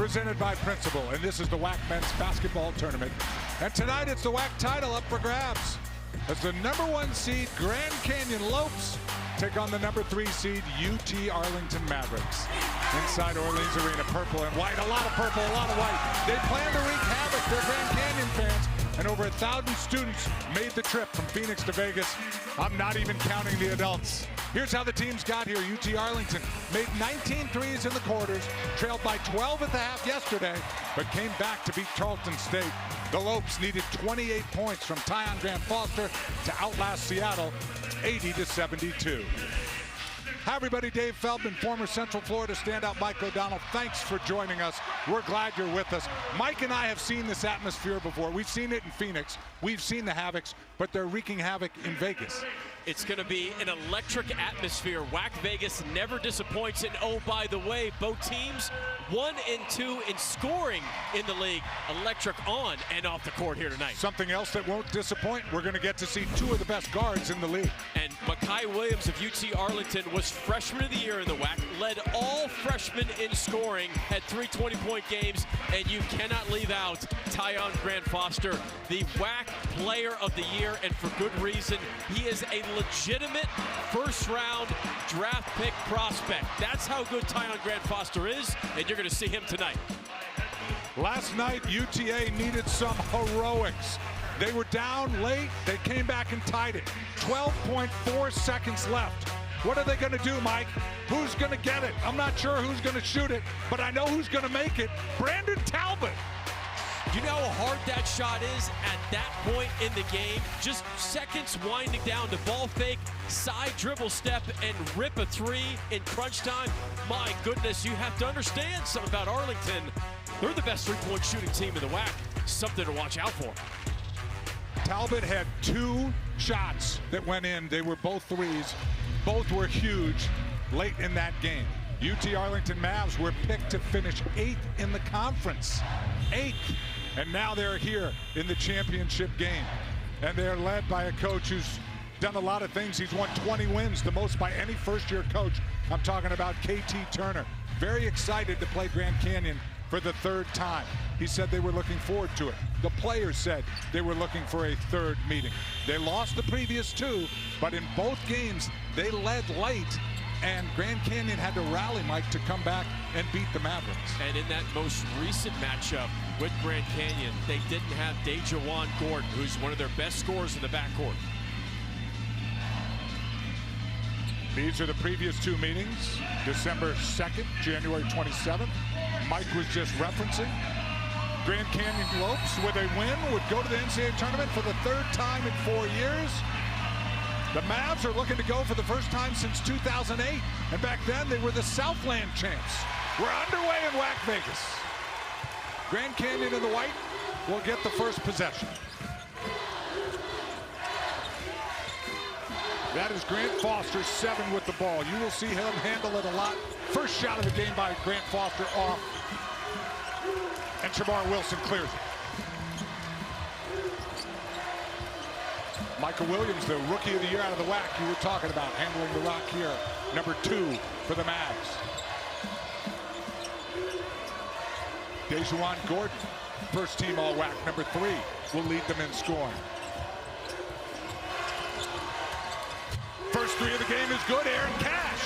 presented by Principal, and this is the WAC Men's Basketball Tournament. And tonight it's the WAC title up for grabs as the #1 seed Grand Canyon Lopes take on the #3 seed UT Arlington Mavericks. Inside Orleans Arena, purple and white, a lot of purple, a lot of white. They plan to wreak havoc. They're Grand Canyon fans, and over 1,000 students made the trip from Phoenix to Vegas. I'm not even counting the adults. Here's how the teams got here. UT Arlington made 19 threes in the quarters, trailed by 12 at the half yesterday, but came back to beat Charleston State. The Lopes needed 28 points from Tyon Grant Foster to outlast Seattle 80-72. Hi everybody, Dave Feldman, former Central Florida standout Mike O'Donnell. Thanks for joining us. We're glad you're with us. Mike and I have seen this atmosphere before. We've seen it in Phoenix. We've seen the Havocs, but they're wreaking havoc in Vegas. It's going to be an electric atmosphere. WAC Vegas never disappoints. And oh, by the way, both teams 1 and 2 in scoring in the league. Electric on and off the court here tonight. Something else that won't disappoint, we're going to get to see 2 of the best guards in the league. And Makai Williams of UT Arlington was freshman of the year in the WAC, led all freshmen in scoring, had 3 20-point games, and you cannot leave out Tyon Grant Foster, the WAC player of the year, and for good reason. He is a legitimate first-round draft pick prospect. That's how good Tyon Grant Foster is, and you're going to see him tonight. Last night, UTA needed some heroics. They were down late. They came back and tied it. 12.4 seconds left. What are they going to do, Mike? Who's going to get it? I'm not sure who's going to shoot it, but I know who's going to make it. Brandon Talbot. You know how hard that shot is at that point in the game? Just seconds winding down to ball fake, side dribble step, and rip a 3 in crunch time. My goodness, you have to understand something about Arlington. They're the best three-point shooting team in the WAC. Something to watch out for. Talbot had 2 shots that went in. They were both threes. Both were huge late in that game. UT Arlington Mavs were picked to finish 8th in the conference. 8th. And now they're here in the championship game. And they're led by a coach who's done a lot of things. He's won 20 wins, the most by any first-year coach. I'm talking about KT Turner. Very excited to play Grand Canyon for the 3rd time. He said they were looking forward to it. The players said they were looking for a 3rd meeting. They lost the previous 2, but in both games, they led late, and Grand Canyon had to rally, Mike, to come back and beat the Mavericks. And in that most recent matchup with Grand Canyon, they didn't have Dejawan Gordon, who's one of their best scorers in the backcourt. These are the previous 2 meetings, December 2nd, January 27th. Mike was just referencing. Grand Canyon Lopes, with a win, would go to the NCAA tournament for the 3rd time in 4 years. The Mavs are looking to go for the first time since 2008. And back then, they were the Southland champs. We're underway in WAC Vegas. Grand Canyon in the white will get the first possession. That is Grant Foster, 7 with the ball. You will see him handle it a lot. First shot of the game by Grant Foster off. And Shamar Wilson clears it. Michael Williams, the rookie of the year out of the WAC you were talking about, handling the rock here. #2 for the Mavs. Dejawan Gordon, first team All-WAC, #3, will lead them in scoring. First 3 of the game is good. Aaron Cash.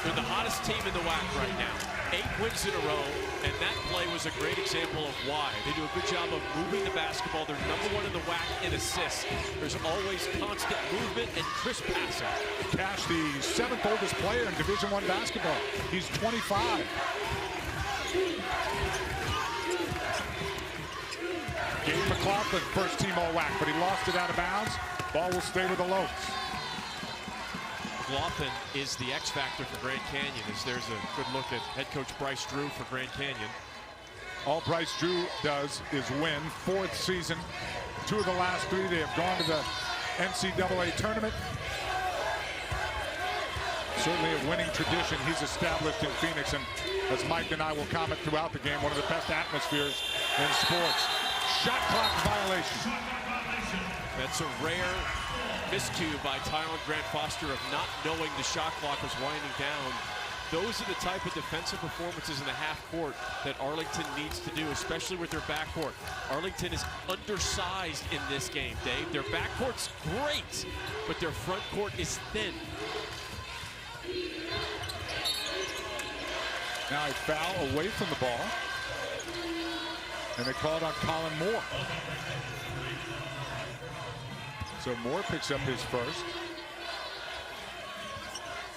They're the hottest team in the WAC right now. 8 wins in a row, and that play was a great example of why. They do a good job of moving the basketball. They're #1 in the WAC in assists. There's always constant movement and crisp passing. Cash, the 7th oldest player in Division I basketball. He's 25. Gabe McLaughlin, first team All-WAC, but he lost it out of bounds. Ball will stay with the Lopes. McLaughlin is the X factor for Grand Canyon, as there's a good look at head coach Bryce Drew for Grand Canyon. All Bryce Drew does is win. 4th season. 2 of the last 3, they have gone to the NCAA tournament. Certainly a winning tradition he's established in Phoenix, and as Mike and I will comment throughout the game, one of the best atmospheres in sports. Shot clock violation. That's a rare miscue by Tyon Grant Foster of not knowing the shot clock was winding down. Those are the type of defensive performances in the half court that Arlington needs to do, especially with their backcourt. Arlington is undersized in this game, Dave. Their backcourt's great, but their front court is thin. Now a foul away from the ball. And they called on Colin Moore. So Moore picks up his first.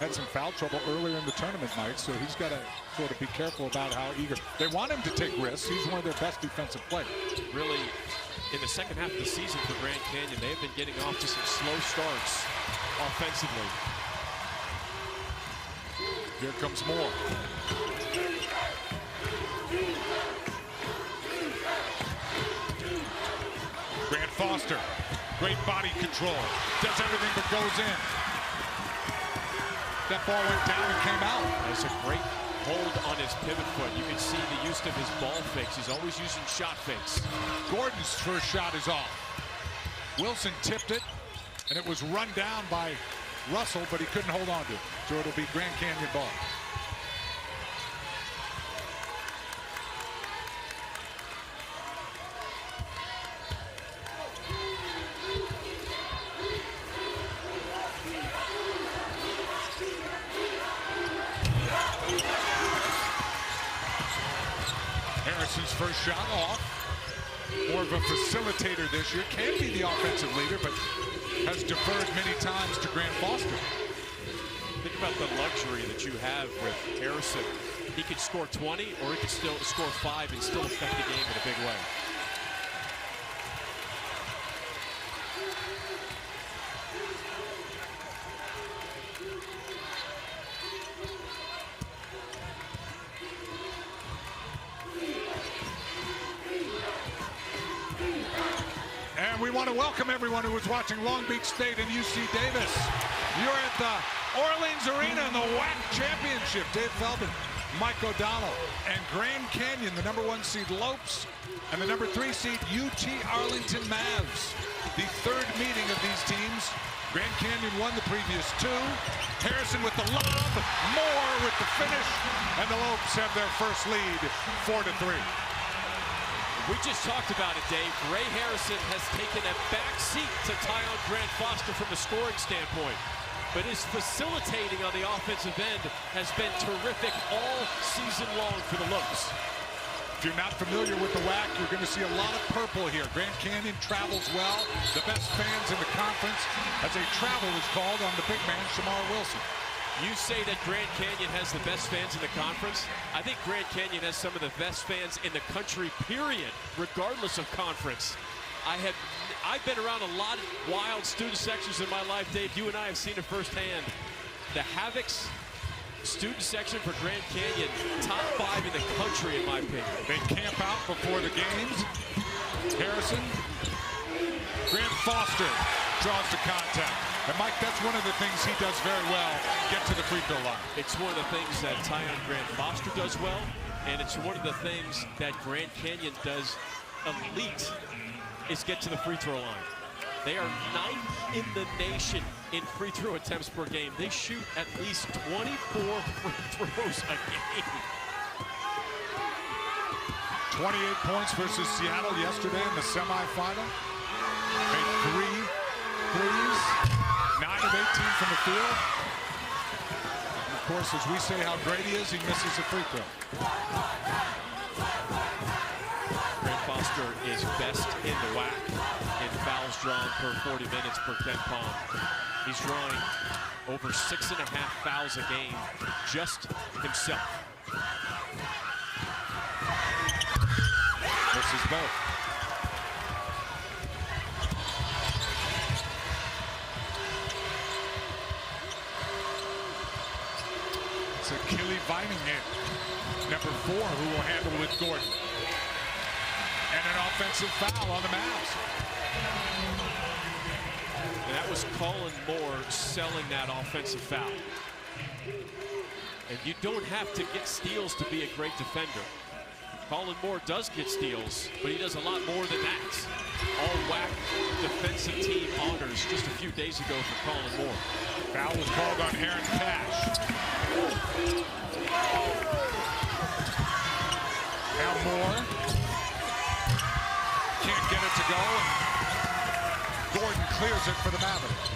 Had some foul trouble earlier in the tournament, Mike, so he's got to sort of be careful about how eager. They want him to take risks. He's one of their best defensive players. Really, in the second half of the season for Grand Canyon, they have been getting off to some slow starts offensively. Here comes Moore. Grant Foster, great body control, does everything but goes in. That ball went down and came out. That's a great hold on his pivot foot. You can see the use of his ball fakes. He's always using shot fakes. Gordon's first shot is off. Wilson tipped it, and it was run down by Russell, but he couldn't hold on to it. So it'll be Grand Canyon ball. Harrison's first shot off. More of a facilitator this year. Can be the offensive leader, but has deferred many times to Grant Foster. Think about the luxury that you have with Harrison. He could score 20, or he could still score 5 and still affect the game in a big way. We want to welcome everyone who is watching Long Beach State and UC Davis. You're at the Orleans Arena in the WAC Championship. Dave Feldman, Mike O'Donnell, and Grand Canyon, the #1 seed Lopes, and the #3 seed UT Arlington Mavs. The third meeting of these teams. Grand Canyon won the previous 2. Harrison with the lob, Moore with the finish, and the Lopes have their first lead, 4-3. We just talked about it, Dave. Ray Harrison has taken a back seat to Tyon Grant Foster from a scoring standpoint. But his facilitating on the offensive end has been terrific all season long for the Lopes. If you're not familiar with the WAC, you're going to see a lot of purple here. Grand Canyon travels well. The best fans in the conference, as a travel is called on the big man, Shamar Wilson. You say that Grand Canyon has the best fans in the conference. I think Grand Canyon has some of the best fans in the country, period, regardless of conference. I've been around a lot of wild student sections in my life, Dave. You and I have seen it firsthand. The Havocs student section for Grand Canyon, top 5 in the country, in my opinion. They camp out before the games. Harrison, Grant Foster draws the contact. And Mike, that's one of the things he does very well, get to the free throw line. It's one of the things that Tyon Grant Foster does well, and it's one of the things that Grand Canyon does elite, is get to the free throw line. They are 9th in the nation in free throw attempts per game. They shoot at least 24 free throws a game. 28 points versus Seattle yesterday in the semifinal. Made 3 threes. 9 of 18 from the field. And of course, as we say how great he is, he misses a free throw. Grant Foster is best in the WAC in fouls drawn per 40 minutes per Ken Pong. He's drawing over 6.5 fouls a game, just himself. Misses both. Achille Vining in, #4, who will handle with Gordon. And an offensive foul on the Mavs. And that was Colin Moore selling that offensive foul. And you don't have to get steals to be a great defender. Colin Moore does get steals, but he does a lot more than that. All WAC defensive team honors just a few days ago for Colin Moore. Foul was called on Aaron Cash. Now Moore. Can't get it to go. Gordon clears it for the Mavericks.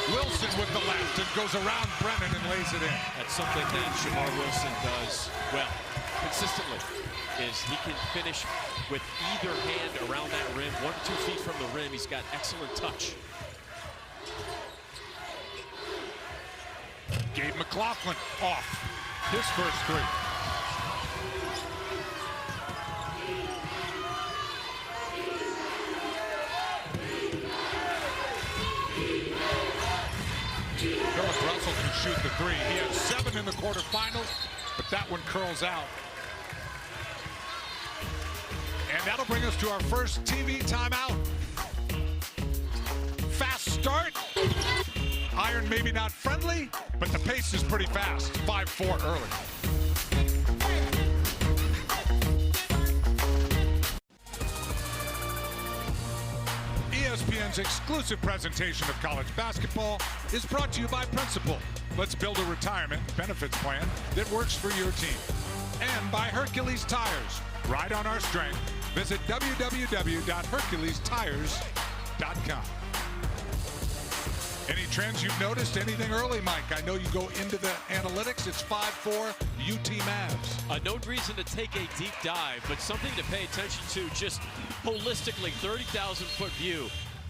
Wilson with the left and goes around Brennan and lays it in. That's something that Shamar Wilson does well, consistently, is he can finish with either hand around that rim, 1 to 2 feet from the rim. He's got excellent touch. Gabe McLaughlin off his first three. Philip Russell can shoot the three. He had 7 in the quarterfinals, but that one curls out. And that'll bring us to our first TV timeout. Fast start. Iron maybe not friendly, but the pace is pretty fast. 5-4 early. ESPN's exclusive presentation of college basketball is brought to you by Principal. Let's build a retirement benefits plan that works for your team. And by Hercules Tires. Ride on our strength. Visit www.herculestires.com. Any trends you've noticed? Anything early, Mike? I know you go into the analytics. It's 5-4 UT Mavs. No reason to take a deep dive, but something to pay attention to just holistically, 30,000-foot view.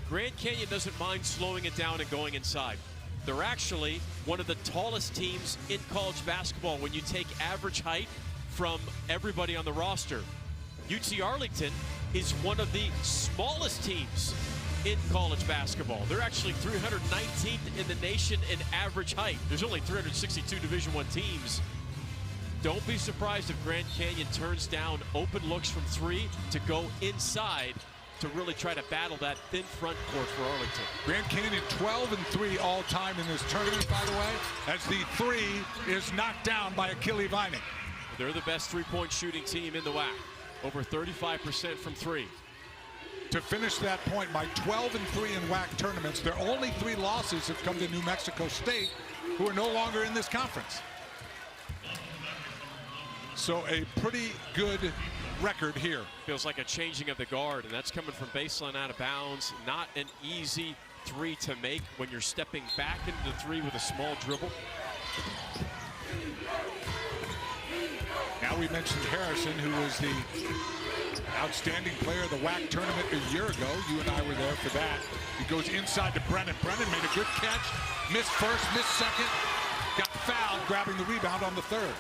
Grand Canyon doesn't mind slowing it down and going inside. They're actually one of the tallest teams in college basketball when you take average height from everybody on the roster. UT Arlington is one of the smallest teams in college basketball. They're actually 319th in the nation in average height. There's only 362 Division I teams. Don't be surprised if Grand Canyon turns down open looks from 3 to go inside to really try to battle that thin front court for Arlington. Grand Canyon 12-3 all time in this tournament, by the way, as the 3 is knocked down by Achille Vining. They're the best three-point shooting team in the WAC. Over 35% from 3. To finish that point, by 12-3 in WAC tournaments, their only 3 losses have come to New Mexico State, who are no longer in this conference. So a pretty good record here. Feels like a changing of the guard, and that's coming from baseline out of bounds. Not an easy 3 to make when you're stepping back into the 3 with a small dribble. Now we mentioned Harrison, who was the outstanding player of the WAC tournament a year ago. You and I were there for that. He goes inside to Brennan. Brennan made a good catch. Missed first, missed second. Got fouled, grabbing the rebound on the third.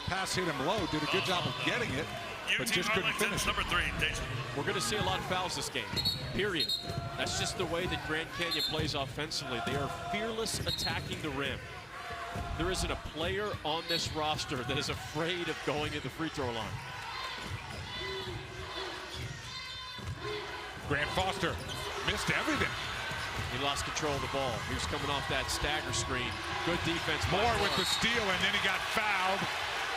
Pass hit him low. Did a good job of getting it, but just couldn't finish it. Number 3, Jason. We're going to see a lot of fouls this game, period. That's just the way that Grand Canyon plays offensively. They are fearless attacking the rim. There isn't a player on this roster that is afraid of going to the free throw line. Grant Foster missed everything. He lost control of the ball. He was coming off that stagger screen. Good defense. Moore with the steal, and then he got fouled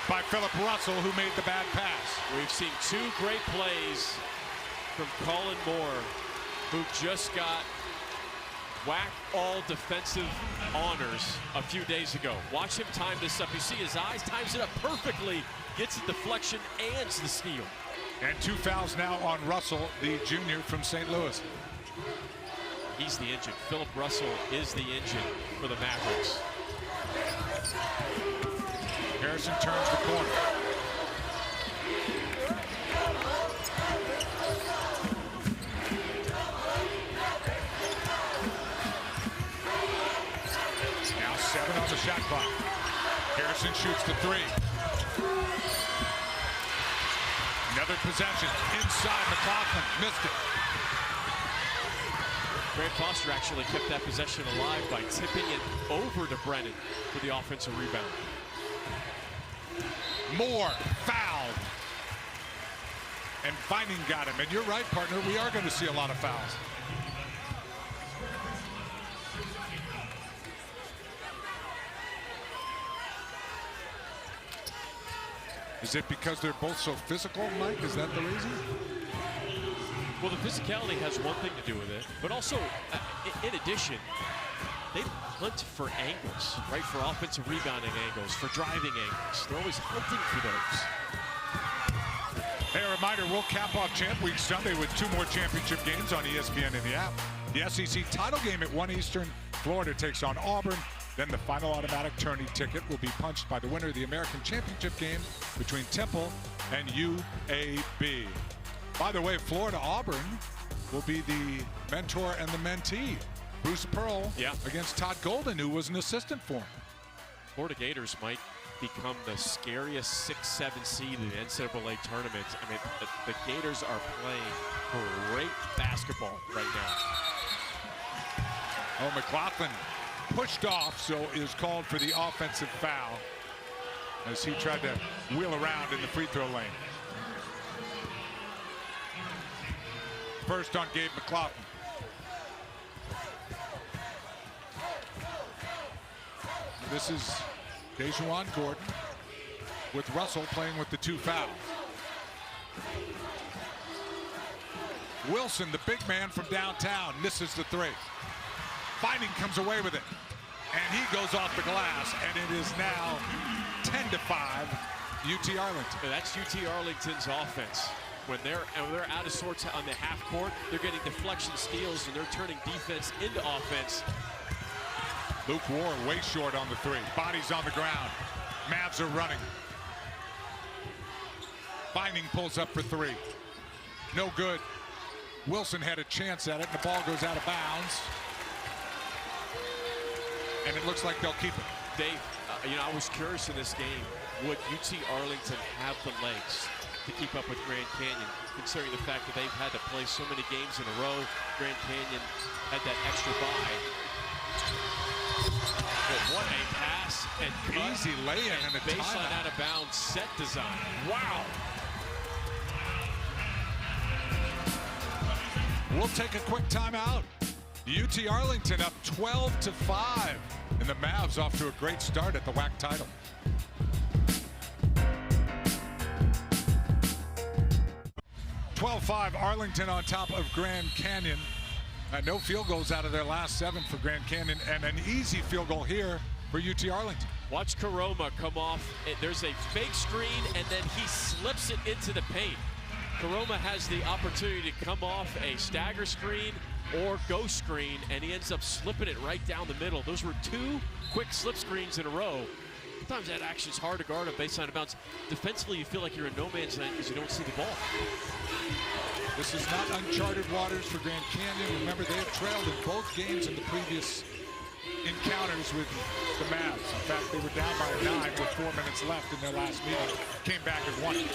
by Philip Russell, who made the bad pass. We've seen 2 great plays from Colin Moore, who just got WAC all defensive honors a few days ago. Watch him time this up. You see his eyes, times it up perfectly, gets the deflection and the steal. And 2 fouls now on Russell, the junior from St. Louis. He's the engine. Philip Russell is the engine for the Mavericks. Harrison turns the corner. Now 7 on the shot clock. Harrison shoots the 3. Another possession inside. McLaughlin missed it. Grant Foster actually kept that possession alive by tipping it over to Brennan for the offensive rebound. Moore fouled. And Vining got him. And you're right, partner. We are going to see a lot of fouls. Is it because they're both so physical, Mike? Is that the reason? Well, the physicality has one thing to do with it, but also, in addition, they hunt for angles, right? For offensive rebounding angles, for driving angles. They're always hunting for those. Hey, a reminder, we'll cap off Champ Week Sunday with 2 more championship games on ESPN in the app. The SEC title game at 1 Eastern. Florida takes on Auburn. Then the final automatic tourney ticket will be punched by the winner of the American Championship game between Temple and UAB. By the way, Florida-Auburn will be the mentor and the mentee. Bruce Pearl against Todd Golden, who was an assistant for him. Florida Gators might become the scariest 6-7 seed in the NCAA tournament. I mean, the Gators are playing great basketball right now. Oh, McLaughlin pushed off, so is called for the offensive foul as he tried to wheel around in the free throw lane. First on Gabe McLaughlin. This is Dejuan Gordon with Russell playing with the 2 fouls. Wilson, the big man from downtown, misses the 3. Finding comes away with it, and he goes off the glass, and it is now 10-5 UT Arlington. That's UT Arlington's offense. When they're out of sorts on the half court, they're getting deflection steals, and they're turning defense into offense. Luke Ward way short on the 3. Bodies on the ground. Mavs are running. Binding pulls up for 3. No good. Wilson had a chance at it, and the ball goes out of bounds. And it looks like they'll keep it. Dave, I was curious in this game, would UT Arlington have the legs to keep up with Grand Canyon, considering the fact that they've had to play so many games in a row? Grand Canyon had that extra bye. But what a pass and easy lay-in and a baseline timeout. Out of bounds set design. Wow. We'll take a quick timeout. UT Arlington up 12-5, and the Mavs off to a great start at the WAC title. Arlington on top of Grand Canyon. No field goals out of their last 7 for Grand Canyon, and an easy field goal here for UT Arlington. Watch Karoma come off. There's a fake screen, and then he slips it into the paint. Karoma has the opportunity to come off a stagger screen or ghost screen, and he ends up slipping it right down the middle. Those were 2 quick slip screens in a row. Sometimes that action's hard to guard on baseline of bounds. Defensively, you feel like you're in no man's land because you don't see the ball. This is not uncharted waters for Grand Canyon. Remember, they have trailed in both games in the previous encounters with the Mavs. In fact, they were down by 9 with 4 minutes left in their last meeting. Came back and won it.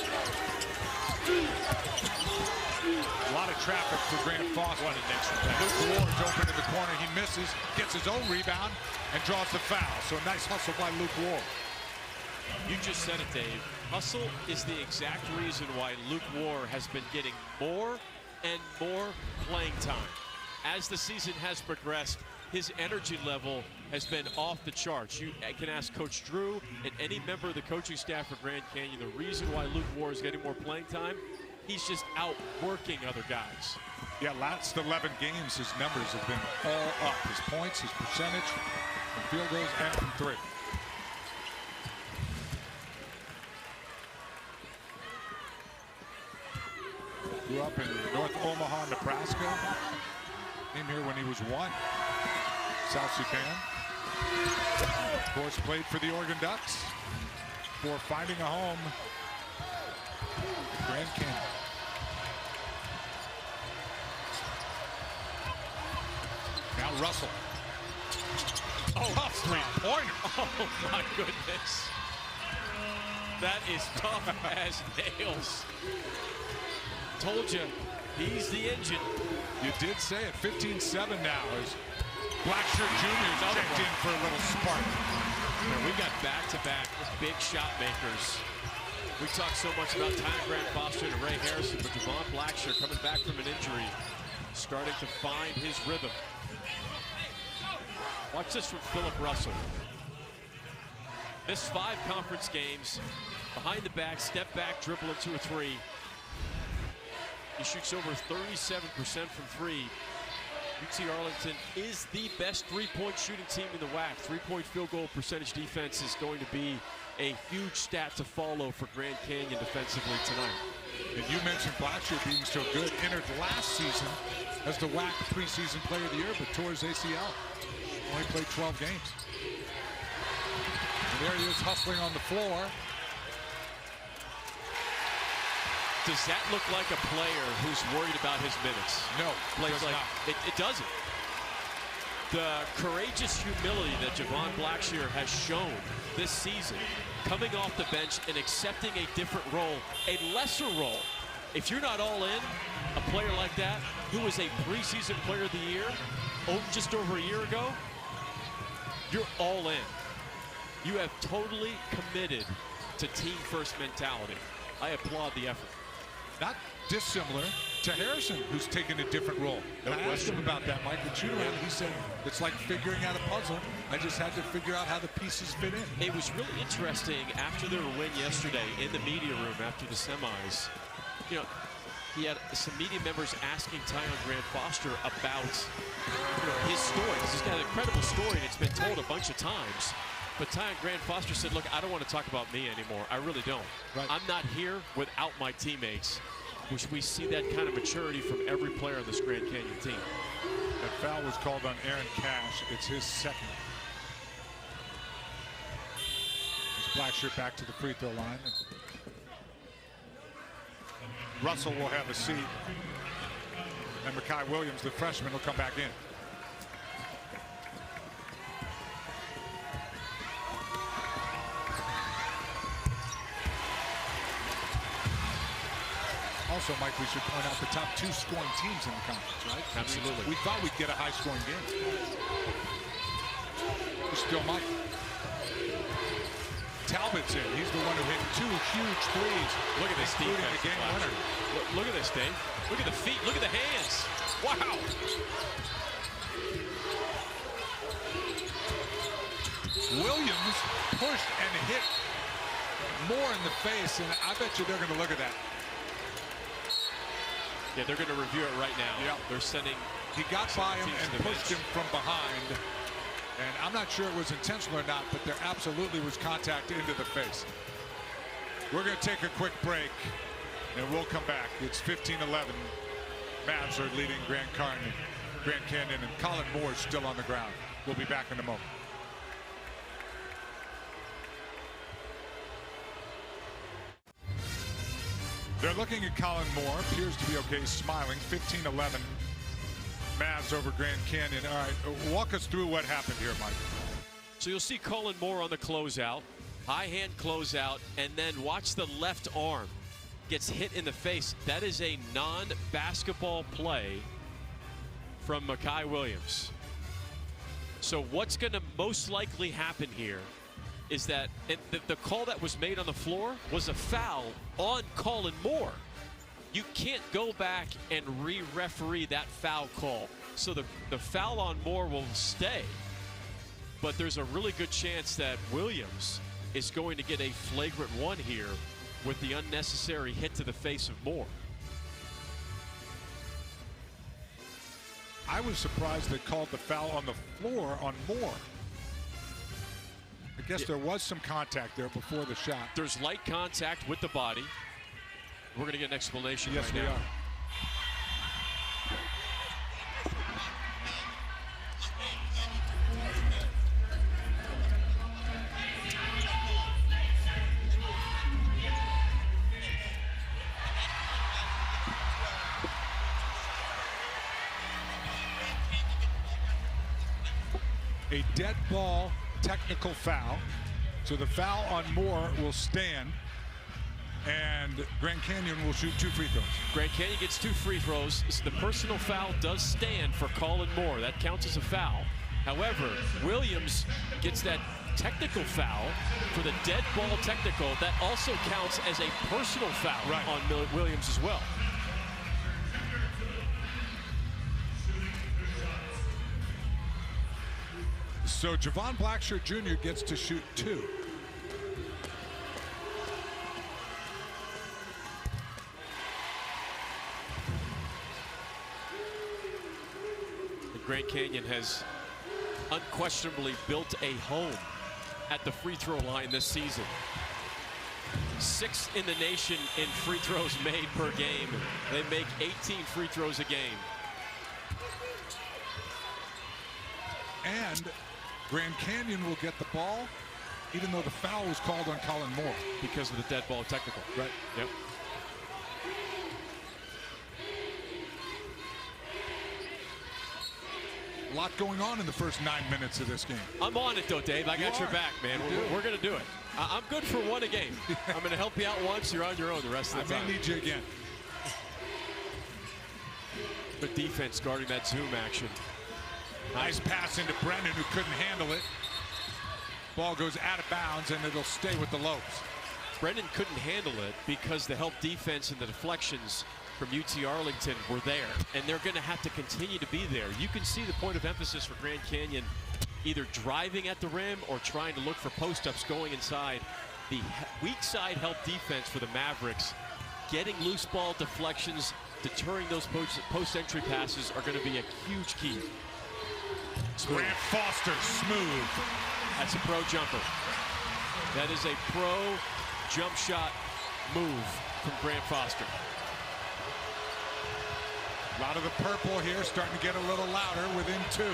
A lot of traffic for Grant Foster. What an extra pass. Luke Ward's open in the corner. He misses, gets his own rebound, and draws the foul. So a nice hustle by Luke Ward. You just said it, Dave. Hustle is the exact reason why Luke Ward has been getting more and more playing time. As the season has progressed, his energy level has been off the charts. You can ask Coach Drew and any member of the coaching staff for Grand Canyon the reason why Luke Ward is getting more playing time. He's just out working other guys. Yeah, last 11 games, his numbers have been all up. His points, his percentage from field goals and from 3. Grew up in North Omaha, Nebraska. Came here when he was 1. South Sudan. Of course, played for the Oregon Ducks before finding a home at Grand Canyon. Now Russell. Oh, tough 3-pointer. Oh, my goodness. That is tough as nails. Told you, he's the engine. You did say it. 15-7 now as Blackshirt Jr. checked in for a little spark. Yeah, we got back-to-back big shot makers. We talk so much about Tyler Grant Foster and Ray Harrison, but Devon Blackshirt coming back from an injury, starting to find his rhythm. Watch this from Philip Russell. Missed 5 conference games. Behind the back, step back, dribble into a 3. He shoots over 37% from three. UT Arlington is the best three-point shooting team in the WAC. Three-point field goal percentage defense is going to be a huge stat to follow for Grand Canyon defensively tonight. And you mentioned Blackshear being so good. Entered last season as the WAC preseason player of the year, but tore his ACL. Only played 12 games. And there he is hustling on the floor. Does that look like a player who's worried about his minutes? No, Plays like it doesn't. The courageous humility that Javon Blackshear has shown this season, coming off the bench and accepting a different role, a lesser role. If you're not all in, a player like that, who was a preseason player of the year, just over a year ago, you're all in. You have totally committed to team first mentality. I applaud the effort. Not dissimilar to Harrison, who's taken a different role. And I asked him about that, Mike, and shoot around, he said, it's like figuring out a puzzle. I just had to figure out how the pieces fit in. It was really interesting after their win yesterday in the media room after the semis. You know, he had some media members asking Tyon Grant Foster about his story. He's got an incredible story, and it's been told a bunch of times. But Tyon Grant Foster said, look, I don't want to talk about me anymore. I really don't. Right. I'm not here without my teammates. We see that kind of maturity from every player on this Grand Canyon team. That foul was called on Aaron Cash. It's his second. Blackshear back to the free throw line. And Russell will have a seat. And Makai Williams, the freshman, will come back in. Also, Mike, we should point out the top two scoring teams in the conference, right? Absolutely. We thought we'd get a high-scoring game. We still might. Talbot's in. He's the one who hit two huge threes. Look at this including defense. The game winner. Look at this, Dave. Look at the feet. Look at the hands. Wow. Williams pushed and hit Moore in the face, and I bet you they're going to look at that. Yeah, they're going to review it right now. Yeah. They're sending. He got by him and pushed him from behind. And I'm not sure it was intentional or not, but there absolutely was contact into the face. We're going to take a quick break, and we'll come back. It's 15-11. Mavs are leading Grand Canyon, and Colin Moore is still on the ground. We'll be back in a moment. They're looking at Colin Moore. Appears to be okay, smiling. 15-11. Mavs over Grand Canyon. All right, walk us through what happened here, Mike. So you'll see Colin Moore on the closeout. High hand closeout, and then watch the left arm. Gets hit in the face. That is a non-basketball play from Makai Williams. So what's going to most likely happen here is that the call that was made on the floor was a foul on Colin Moore. You can't go back and re-referee that foul call. So the foul on Moore will stay. But there's a really good chance that Williams is going to get a flagrant one here with the unnecessary hit to the face of Moore. I was surprised they called the foul on the floor on Moore. I guess there was some contact there before the shot. There's light contact with the body. We're going to get an explanation yes, right we now. Are. A dead ball technical foul. So the foul on Moore will stand, and Grand Canyon will shoot 2 free throws. Grand Canyon gets 2 free throws. The personal foul does stand for Colin Moore. That counts as a foul. However, Williams gets that technical foul for the dead ball technical. That also counts as a personal foul on Williams as well. So Javon Blackshear Jr. gets to shoot 2. Grand Canyon has unquestionably built a home at the free throw line this season. 6th in the nation in free throws made per game. They make 18 free throws a game. And Grand Canyon will get the ball, even though the foul was called on Colin Moore. Because of the dead ball technical. Right. Yep. A lot going on in the first 9 minutes of this game. I'm on it though, Dave. I got your back, man. We're going to do it. I'm good for one a game. I'm going to help you out once. You're on your own the rest of the time. I may need you again. But defense guarding that zoom action. Nice pass into Brennan, who couldn't handle it. Ball goes out of bounds, and it'll stay with the Lopes. Brennan couldn't handle it because the help defense and the deflections from UT Arlington were there, and they're going to have to continue to be there. You can see the point of emphasis for Grand Canyon either driving at the rim or trying to look for post-ups going inside. The weak side help defense for the Mavericks, getting loose ball deflections, deterring those post-entry passes are going to be a huge key. Grant Foster, smooth. That's a pro jumper. That is a pro jump shot move from Grant Foster. A lot of the purple here starting to get a little louder within 2.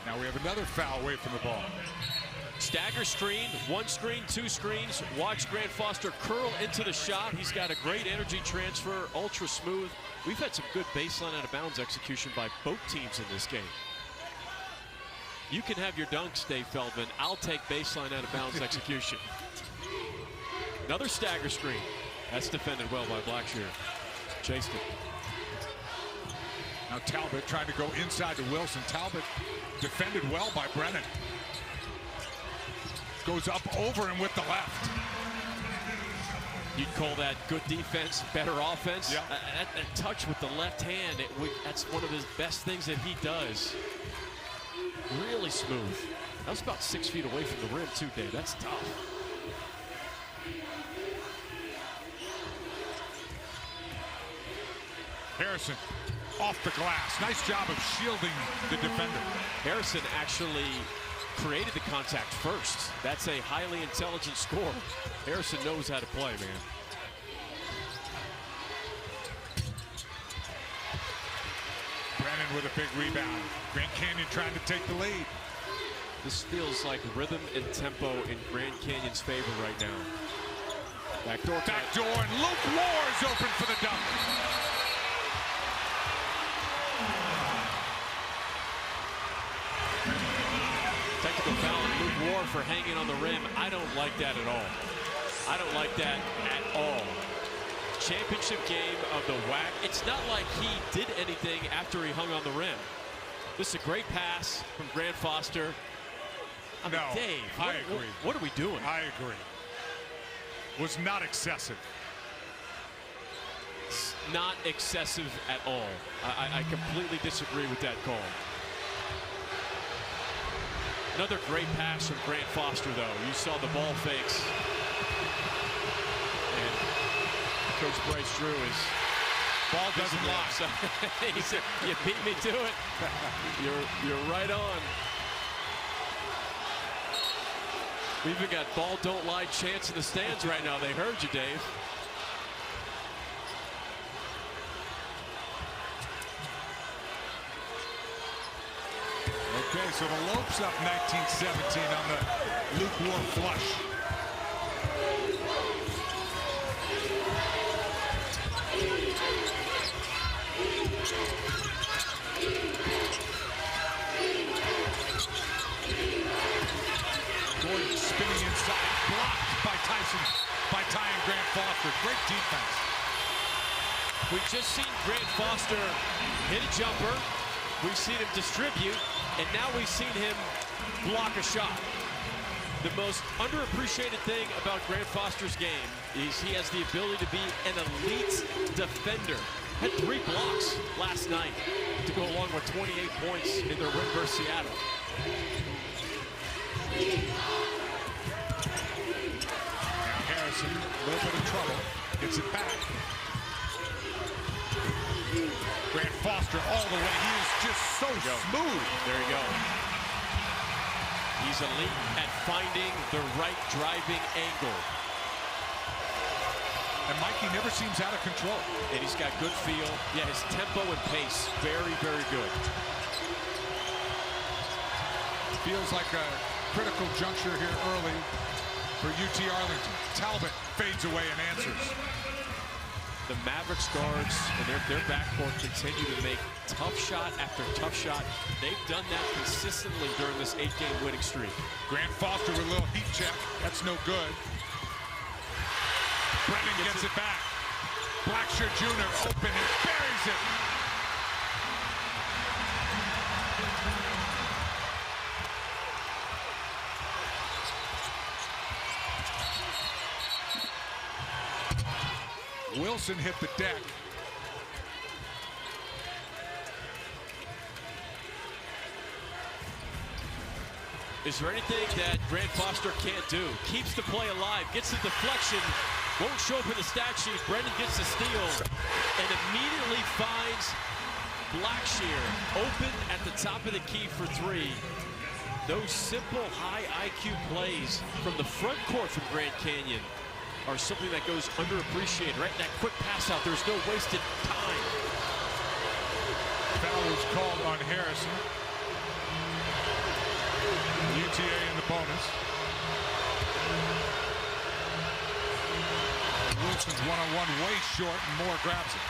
Now we have another foul away from the ball. Stagger screen, 1 screen, 2 screens. Watch Grant Foster curl into the shot. He's got a great energy transfer, ultra smooth. We've had some good baseline out of bounds execution by both teams in this game. You can have your dunks, Dave Feldman. I'll take baseline out of bounds execution. Another stagger screen. That's defended well by Blackshear. Chased it. Now Talbot trying to go inside to Wilson. Talbot defended well by Brennan. Goes up over him with the left. You'd call that good defense, better offense. Yeah. That touch with the left hand, that's one of his best things that he does. Really smooth. That was about 6 feet away from the rim too, Dave. That's tough. Harrison off the glass. Nice job of shielding the defender. Harrison actually created the contact first. That's a highly intelligent scorer. Harrison knows how to play, man. Brennan with a big rebound. Grand Canyon trying to take the lead. This feels like rhythm and tempo in Grand Canyon's favor right now. Backdoor, and Luke Moore is open for the dunk. Technical foul on Luke Moore for hanging on the rim. I don't like that at all. I don't like that at all. Championship game of the WAC. It's not like he did anything after he hung on the rim. This is a great pass from Grant Foster. I mean, No, Dave, I agree. What are we doing? I agree. Was not excessive. It's not excessive at all. I completely disagree with that call. Another great pass from Grant Foster, though. You saw the ball fakes. And Coach Bryce Drew is... Ball doesn't lie. So he said, you beat me to it. You're right on. We even got ball don't lie chants in the stands right now. They heard you, Dave. Okay, so the Lopes up 19-17 on the lukewarm flush. Gordon spinning inside, blocked by Ty and Grant Foster. Great defense. We've just seen Grant Foster hit a jumper. We've seen him distribute, and now we've seen him block a shot. The most underappreciated thing about Grant Foster's game is he has the ability to be an elite defender. Had 3 blocks last night to go along with 28 points in their win versus Seattle. Harrison, a little gets it back. Grant Foster all the way. He is just so smooth. There you go. He's elite at finding the right driving angle. And Mikey never seems out of control. And he's got good feel. Yeah, his tempo and pace, very, very good. Feels like a critical juncture here early for UT Arlington. Talbot fades away and answers. The Mavericks guards and their backcourt continue to make tough shot after tough shot. They've done that consistently during this 8-game winning streak. Grant Foster with a little heat check. That's no good. Brennan gets it back. Blackshear Jr. open and buries it. Wilson hit the deck. Is there anything that Grant Foster can't do? Keeps the play alive, gets the deflection, won't show up in the stat sheet. Brennan gets the steal and immediately finds Blackshear open at the top of the key for three. Those simple high IQ plays from the front court from Grand Canyon are something that goes underappreciated. Right, that quick pass out, there's no wasted time. Foul was called on Harrison. UTA in the bonus. Wilson's one-on-one way short, and Moore grabs it.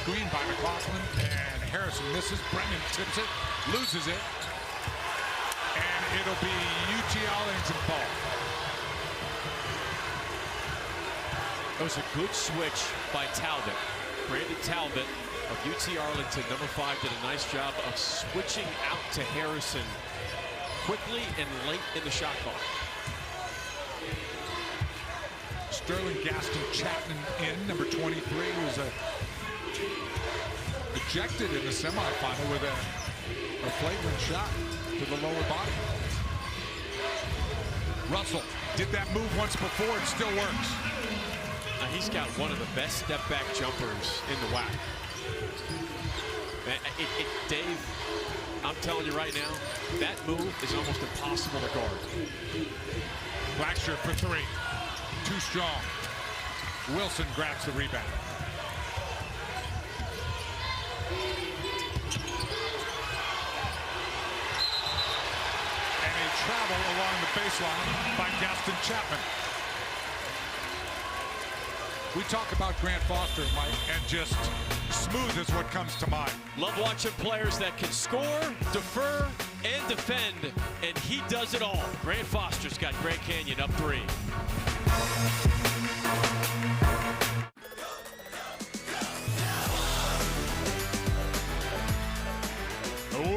Screen by McLaughlin, and Harrison misses. Brennan tips it, loses it, and it'll be UT Arlington ball. That was a good switch by Talbot. Brandon Talbot of UT Arlington, number 5, did a nice job of switching out to Harrison quickly and late in the shot clock. Sterling Gaston Chapman in, number 23, was ejected in the semifinal with a flagrant shot to the lower body. Russell did that move once before, it still works. He's got one of the best step-back jumpers in the WAC. Dave, I'm telling you right now, that move is almost impossible to guard. Blackshear for 3. Too strong. Wilson grabs the rebound. And a travel along the baseline by Gaston Chapman. We talk about Grant Foster, Mike, and just smooth is what comes to mind. Love watching players that can score, defer, and defend, and he does it all. Grant Foster's got Grand Canyon up 3.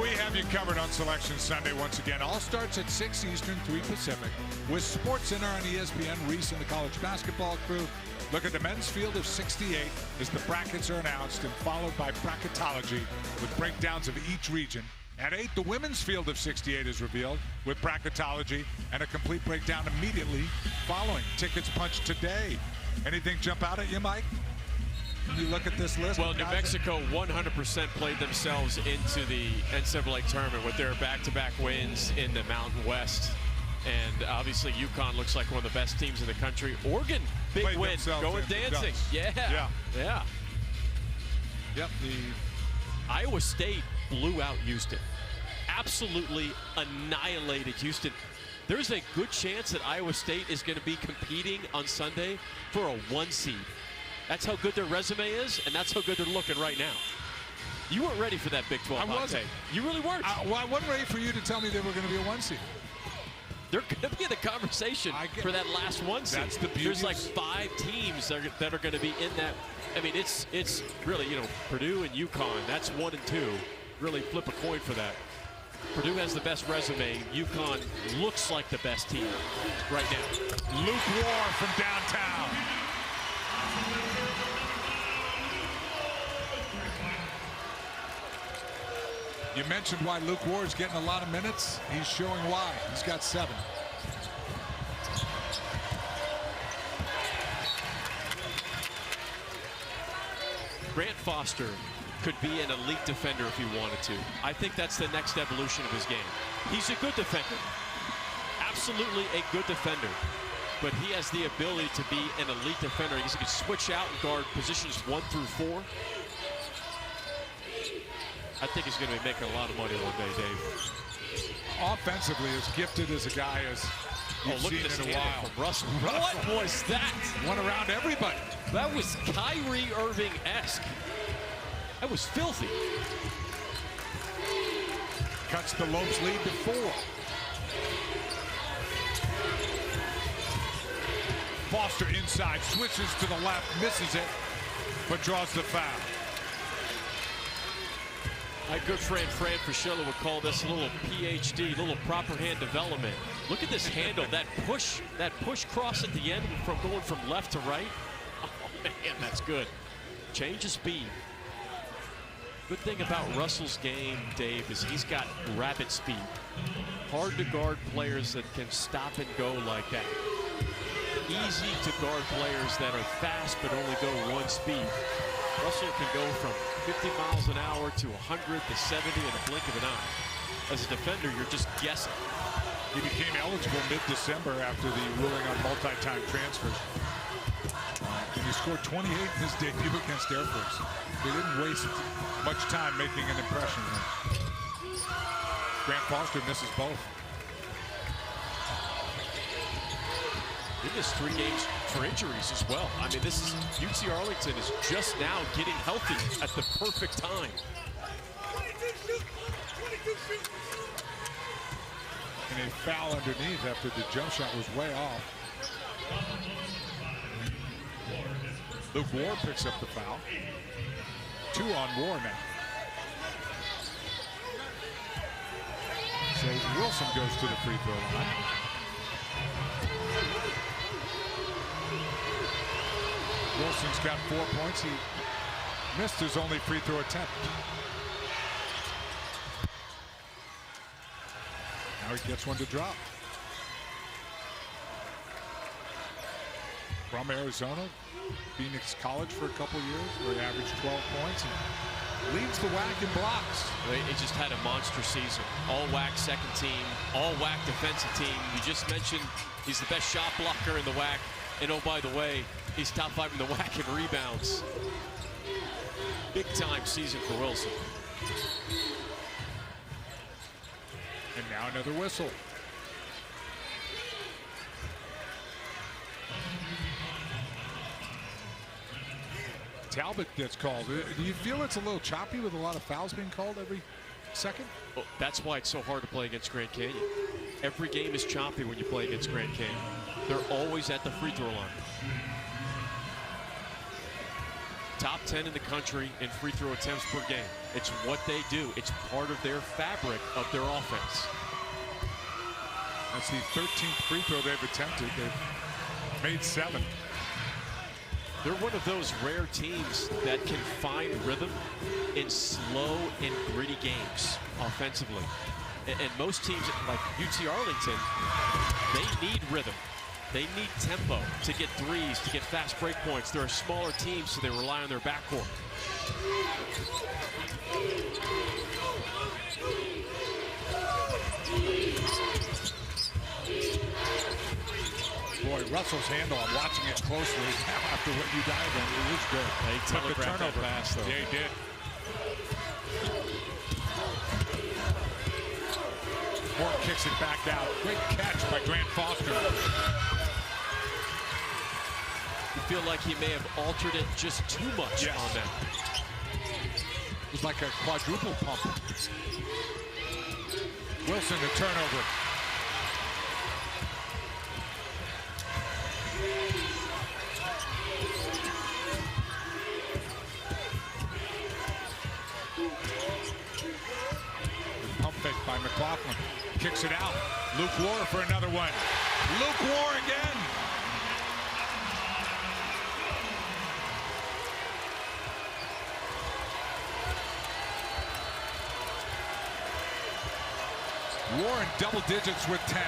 We have you covered on Selection Sunday once again. All starts at 6 Eastern, 3 Pacific, with SportsCenter on ESPN, Reese and the college basketball crew. Look at the men's field of 68 as the brackets are announced, and followed by bracketology with breakdowns of each region. At 8, the women's field of 68 is revealed with bracketology and a complete breakdown immediately following. Tickets punched today. Anything jump out at you, Mike? When you look at this list? Well, New Mexico 100% played themselves into the NCAA tournament with their back-to-back wins in the Mountain West. And obviously UConn looks like one of the best teams in the country. Oregon, big Played win, going dancing. Yeah. Yep. The Iowa State blew out Houston. Absolutely annihilated Houston. There's a good chance that Iowa State is going to be competing on Sunday for a 1 seed. That's how good their resume is, and that's how good they're looking right now. You weren't ready for that Big 12 hot take. You really weren't. Well, I wasn't ready for you to tell me they were going to be a 1 seed. They're going to be in the conversation for that last 1 seed. That's the beauty. There's like 5 teams that are going to be in that. I mean, it's really, Purdue and UConn. That's 1 and 2. Really flip a coin for that. Purdue has the best resume. UConn looks like the best team right now. Luke Ward from downtown. You mentioned why Luke Ward's getting a lot of minutes. He's showing why. He's got 7. Grant Foster could be an elite defender if he wanted to. I think that's the next evolution of his game. He's a good defender. Absolutely a good defender. But he has the ability to be an elite defender. He can switch out and guard positions 1 through 4. I think he's going to be making a lot of money one day, Dave. Offensively, as gifted as a guy as you've look seen at this in a while. From Russell. What was that? Went around everybody. That was Kyrie Irving-esque. That was filthy. Cuts the Lopes lead to 4. Foster inside, switches to the left, misses it, but draws the foul. My good friend Fran Fraschilla would call this a little PhD, little proper hand development. Look at this handle, that push cross at the end from going from left to right. Oh man, that's good. Change of speed. Good thing about Russell's game, Dave, is he's got rapid speed. Hard to guard players that can stop and go like that. Easy to guard players that are fast but only go 1 speed. Russell can go from 50 miles an hour to 100 to 70 in a blink of an eye. As a defender, you're just guessing. He became eligible mid-December after the ruling on multi-time transfers. And he scored 28 in his debut against Air Force. They didn't waste much time making an impression. Grant Foster misses both. He missed 3 games for injuries as well. I mean, this is UT Arlington is just now getting healthy at the perfect time. And a foul underneath after the jump shot was way off. Luke Ward picks up the foul. 2 on Ward now. So Wilson goes to the free throw line. Wilson's got 4 points. He missed his only free throw attempt. Now he gets one to drop. From Arizona, Phoenix College for a couple years, where he averaged 12 points and leads the WAC in blocks. He just had a monster season. All WAC second team, all WAC defensive team. You just mentioned he's the best shot blocker in the WAC. And oh, by the way, he's top 5 in the WAC in rebounds. Big time season for Wilson. And now another whistle. Talbot gets called. Do you feel it's a little choppy with a lot of fouls being called every second? Well, that's why it's so hard to play against Grand Canyon. Every game is choppy when you play against Grand Canyon. They're always at the free throw line. Top 10 in the country in free throw attempts per game. It's what they do. It's part of their fabric of their offense. That's the 13th free throw they've attempted. They've made 7. They're one of those rare teams that can find rhythm in slow and gritty games offensively. And most teams like UT Arlington, they need rhythm. They need tempo to get threes, to get fast break points. They're a smaller team, so they rely on their backcourt. Boy, Russell's handle, I'm watching it closely now after what you diagrammed. It was good. They took the turnover pass, though. Yeah, he did. Moore kicks it back out. Great catch by Grant Foster. You feel like he may have altered it just too much on that. It was like a quadruple pump. Wilson, the turnover. Pump fake by McCall. McLaughlin kicks it out. Luke War for another one. Luke War again. War in double digits with 10.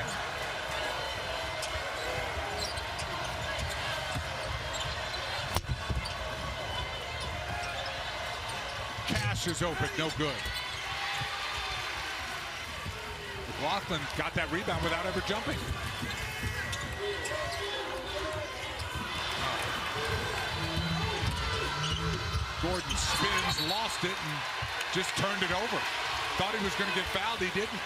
Cash is open, no good. McLaughlin got that rebound without ever jumping. Gordon spins, lost it, and just turned it over. Thought he was going to get fouled, he didn't.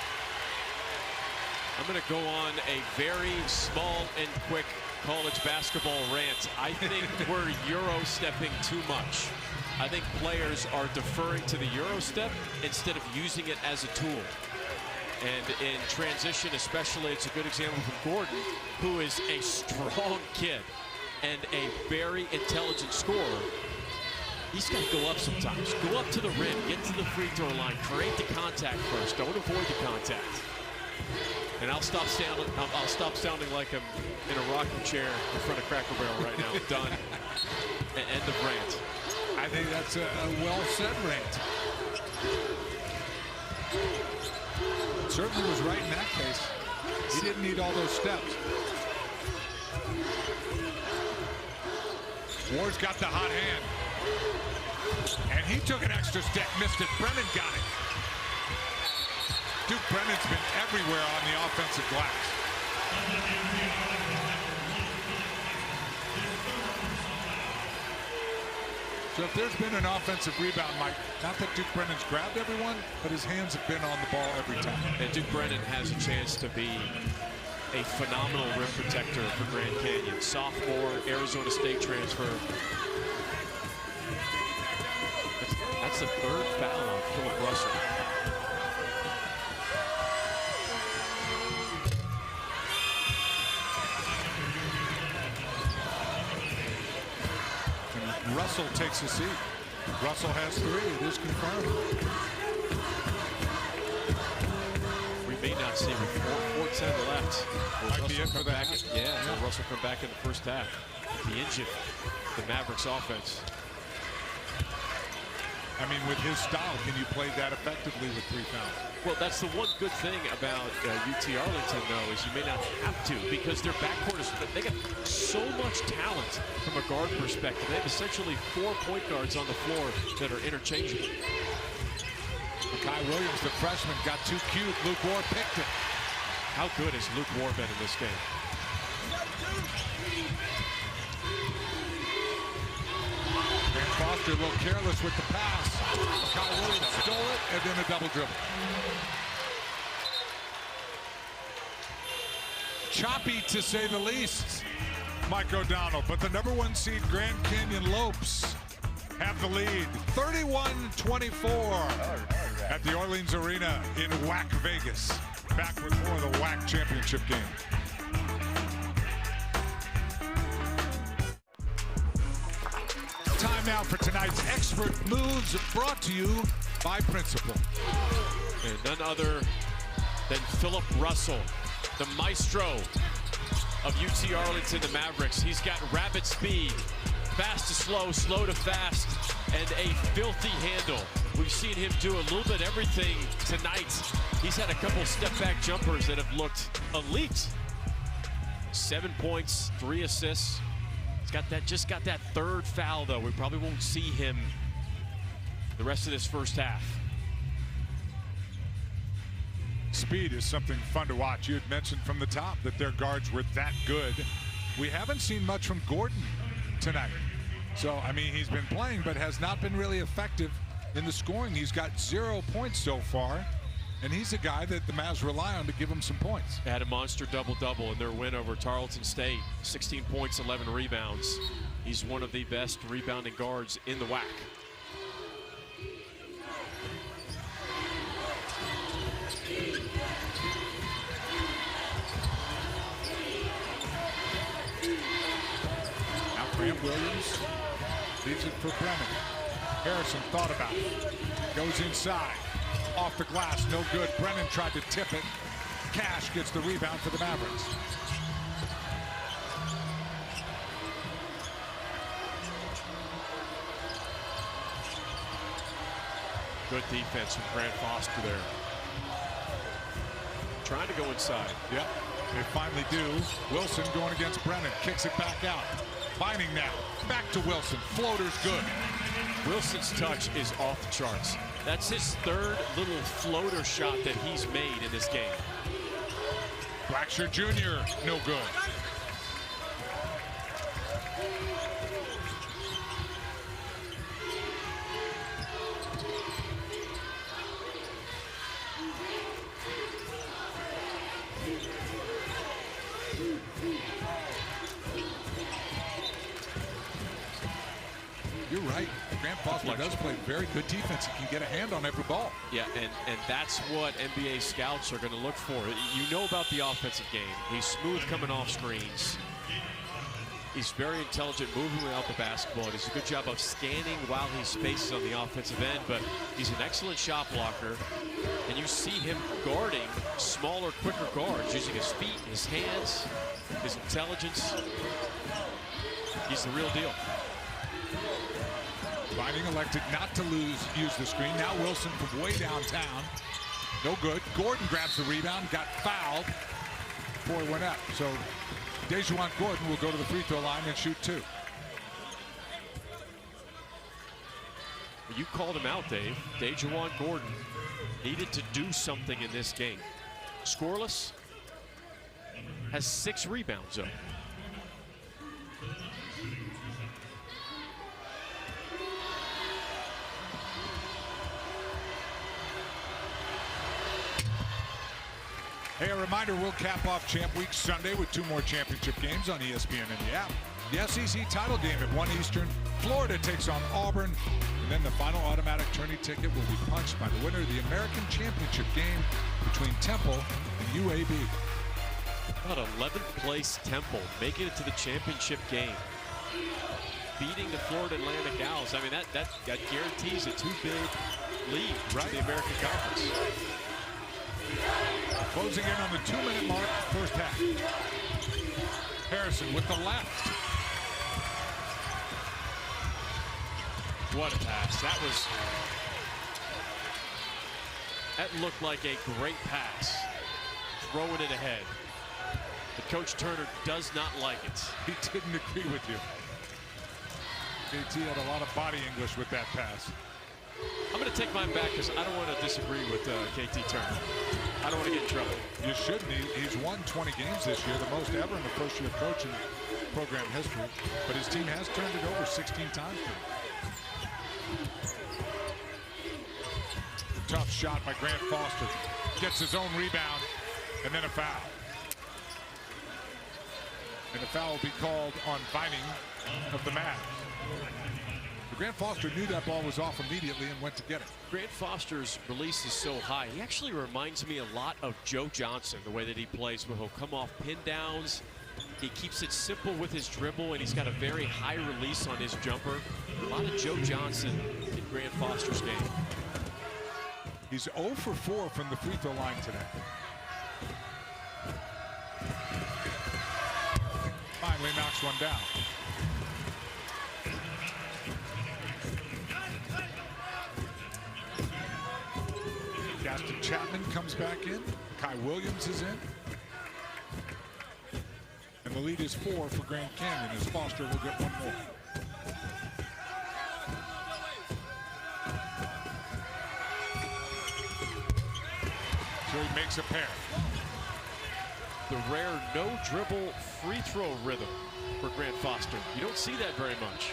I'm going to go on a very small and quick college basketball rant. I think we're Euro stepping too much. I think players are deferring to the Euro step instead of using it as a tool. And in transition especially, it's a good example from Gordon, who is a strong kid and a very intelligent scorer. He's got to go up sometimes. Go up to the rim, get to the free throw line, create the contact first. Don't avoid the contact. And I'll stop sounding like I'm in a rocking chair in front of Cracker Barrel right now. Done. End of rant. I think that's a well-said rant. Certainly was right in that case. He didn't need all those steps. Ward's got the hot hand. And he took an extra step, missed it. Brennan got it. Duke Brennan's been everywhere on the offensive glass. So if there's been an offensive rebound, Mike, not that Duke Brennan's grabbed everyone, but his hands have been on the ball every time. And Duke Brennan has a chance to be a phenomenal rim protector for Grand Canyon. Sophomore, Arizona State transfer. That's the third foul on Philip Russell. And Russell takes a seat. Russell has 3. It is confirmed. We may not see with 4:10 left. Might be it for the half. Will Russell come back in the first half. The engine, the Mavericks offense. I mean, with his style, can you play that effectively with 3 fouls? Well, that's the one good thing about UT Arlington, though, is you may not have to, because their backcourt is, they got so much talent from a guard perspective. They have essentially 4 point guards on the floor that are interchangeable. Kai Williams, the freshman, got too cute. Luke War picked it. How good has Luke War been in this game? Grant Foster a little careless with the pass. Kai Williams stole it, and then a double dribble. Choppy, to say the least, Mike O'Donnell. But the #1 seed Grand Canyon Lopes have the lead, 31-24 at the Orleans Arena in WAC Vegas. Back with more of the WAC championship game. Time now for tonight's Expert Moves, brought to you by Principal. And none other than Philip Russell, the maestro of UT Arlington, the Mavericks. He's got rabbit speed, fast to slow, slow to fast, and a filthy handle. We've seen him do a little bit everything tonight. He's had a couple step-back jumpers that have looked elite. 7 points, 3 assists. Just got that 3rd foul, though. We probably won't see him the rest of this first half. Speed is something fun to watch. You had mentioned from the top that their guards were that good. We haven't seen much from Gordon tonight. So, I mean, he's been playing, but has not been really effective in the scoring. He's got 0 points so far, and he's a guy that the Mavs rely on to give him some points. They had a monster double-double in their win over Tarleton State. 16 points, 11 rebounds. He's one of the best rebounding guards in the WAC. Now Grant Williams leaves it for Brennan. Harrison thought about it. Goes inside. off the glass, no good. Brennan tried to tip it. Cash gets the rebound for the Mavericks. Good defense from Grant Foster there. Trying to go inside. Yep, they finally do. Wilson going against Brennan, kicks it back out. Binding now, back to Wilson, floater's good. Wilson's touch is off the charts. That's his third little floater shot that he's made in this game. Blackshear Jr., no good. You're right. Grant Foster does play very good defense. He can get a hand on every ball. Yeah, and that's what NBA scouts are going to look for. You know about the offensive game. He's smooth coming off screens. He's very intelligent moving without the basketball. He does a good job of scanning while he spaces on the offensive end, but he's an excellent shot blocker. And you see him guarding smaller, quicker guards, using his feet, his hands, his intelligence. He's the real deal. Binding elected not to use the screen. Now Wilson from way downtown. No good. Gordon grabs the rebound, got fouled before he went up. So DeJuan Gordon will go to the free throw line and shoot 2. You called him out, Dave. DeJuan Gordon needed to do something in this game. Scoreless, has 6 rebounds though. Hey, a reminder, we'll cap off Champ Week Sunday with 2 more championship games on ESPN and the app. The SEC title game at 1 Eastern. Florida takes on Auburn. And then the final automatic tourney ticket will be punched by the winner of the American Championship game between Temple and UAB. About 11th place Temple making it to the championship game. Beating the Florida Atlantic Owls. I mean, that guarantees a 2-bid lead to the American Conference. Closing in on the 2-minute mark, first half. Harrison with the left. What a pass. That looked like a great pass. Throwing it ahead. But Coach Turner does not like it. He didn't agree with you. KT had a lot of body English with that pass. I'm going to take mine back because I don't want to disagree with KT Turner. I don't want to get in trouble. You shouldn't. He's won 20 games this year, the most ever in the first-year coaching program history. But his team has turned it over 16 times. Tough shot by Grant Foster. Gets his own rebound, and then a foul. And the foul will be called on Vining of the Mavs. Grant Foster knew that ball was off immediately and went to get it. Grant Foster's release is so high. He actually reminds me a lot of Joe Johnson, the way that he plays, where he'll come off pin downs. He keeps it simple with his dribble, and he's got a very high release on his jumper. A lot of Joe Johnson in Grant Foster's game. He's 0 for 4 from the free throw line today. Finally knocks one down. Gaston Chapman comes back in. Kai Williams is in. And the lead is 4 for Grand Canyon as Foster will get one more. So he makes a pair. The rare no-dribble free throw rhythm for Grant Foster. You don't see that very much.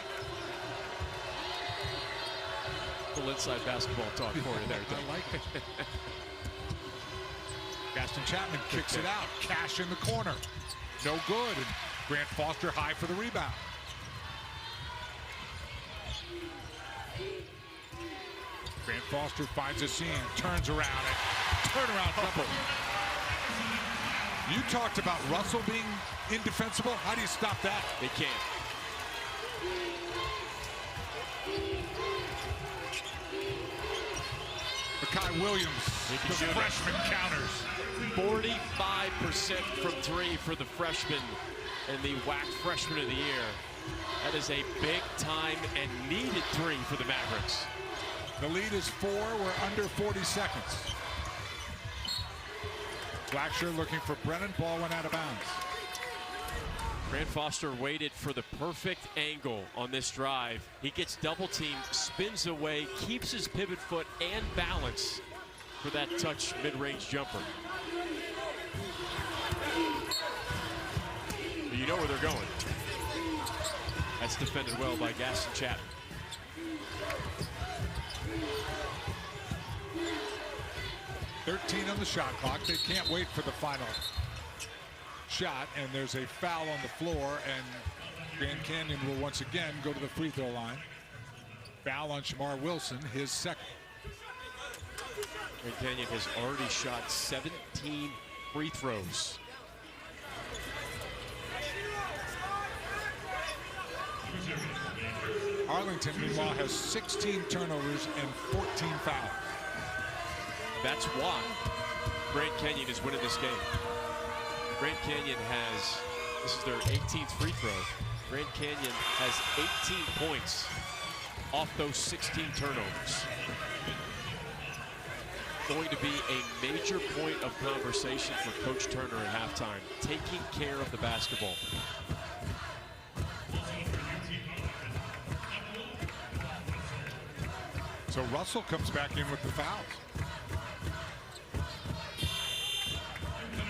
A little inside basketball talk for you there, Dave. I like it. Gaston Chapman kicks it out. Cash in the corner. No good. And Grant Foster high for the rebound. Grant Foster finds a seam, turns around, and turnaround couple. You talked about Russell being indefensible. How do you stop that? They can't. Makai Williams, the freshman counters. 45% from three for the freshman and the WAC Freshman of the Year. That is a big time and needed three for the Mavericks. The lead is 4. We're under 40 seconds. Blackshear looking for Brennan. Ball went out of bounds. Grant Foster waited for the perfect angle on this drive. He gets double teamed, spins away, keeps his pivot foot and balance for that touch mid-range jumper. You know where they're going. That's defended well by Gaston Chapman. .13 on the shot clock. They can't wait for the final shot, and there's a foul on the floor, and Grand Canyon will once again go to the free throw line. Foul on Shamar Wilson, his second. Grand Canyon has already shot 17 free throws. Arlington, meanwhile, has 16 turnovers and 14 fouls. That's why Grand Canyon is winning this game. Grand Canyon has, this is their 18th free throw. Grand Canyon has 18 points off those 16 turnovers. Going to be a major point of conversation for Coach Turner at halftime, taking care of the basketball. So Russell comes back in with the fouls.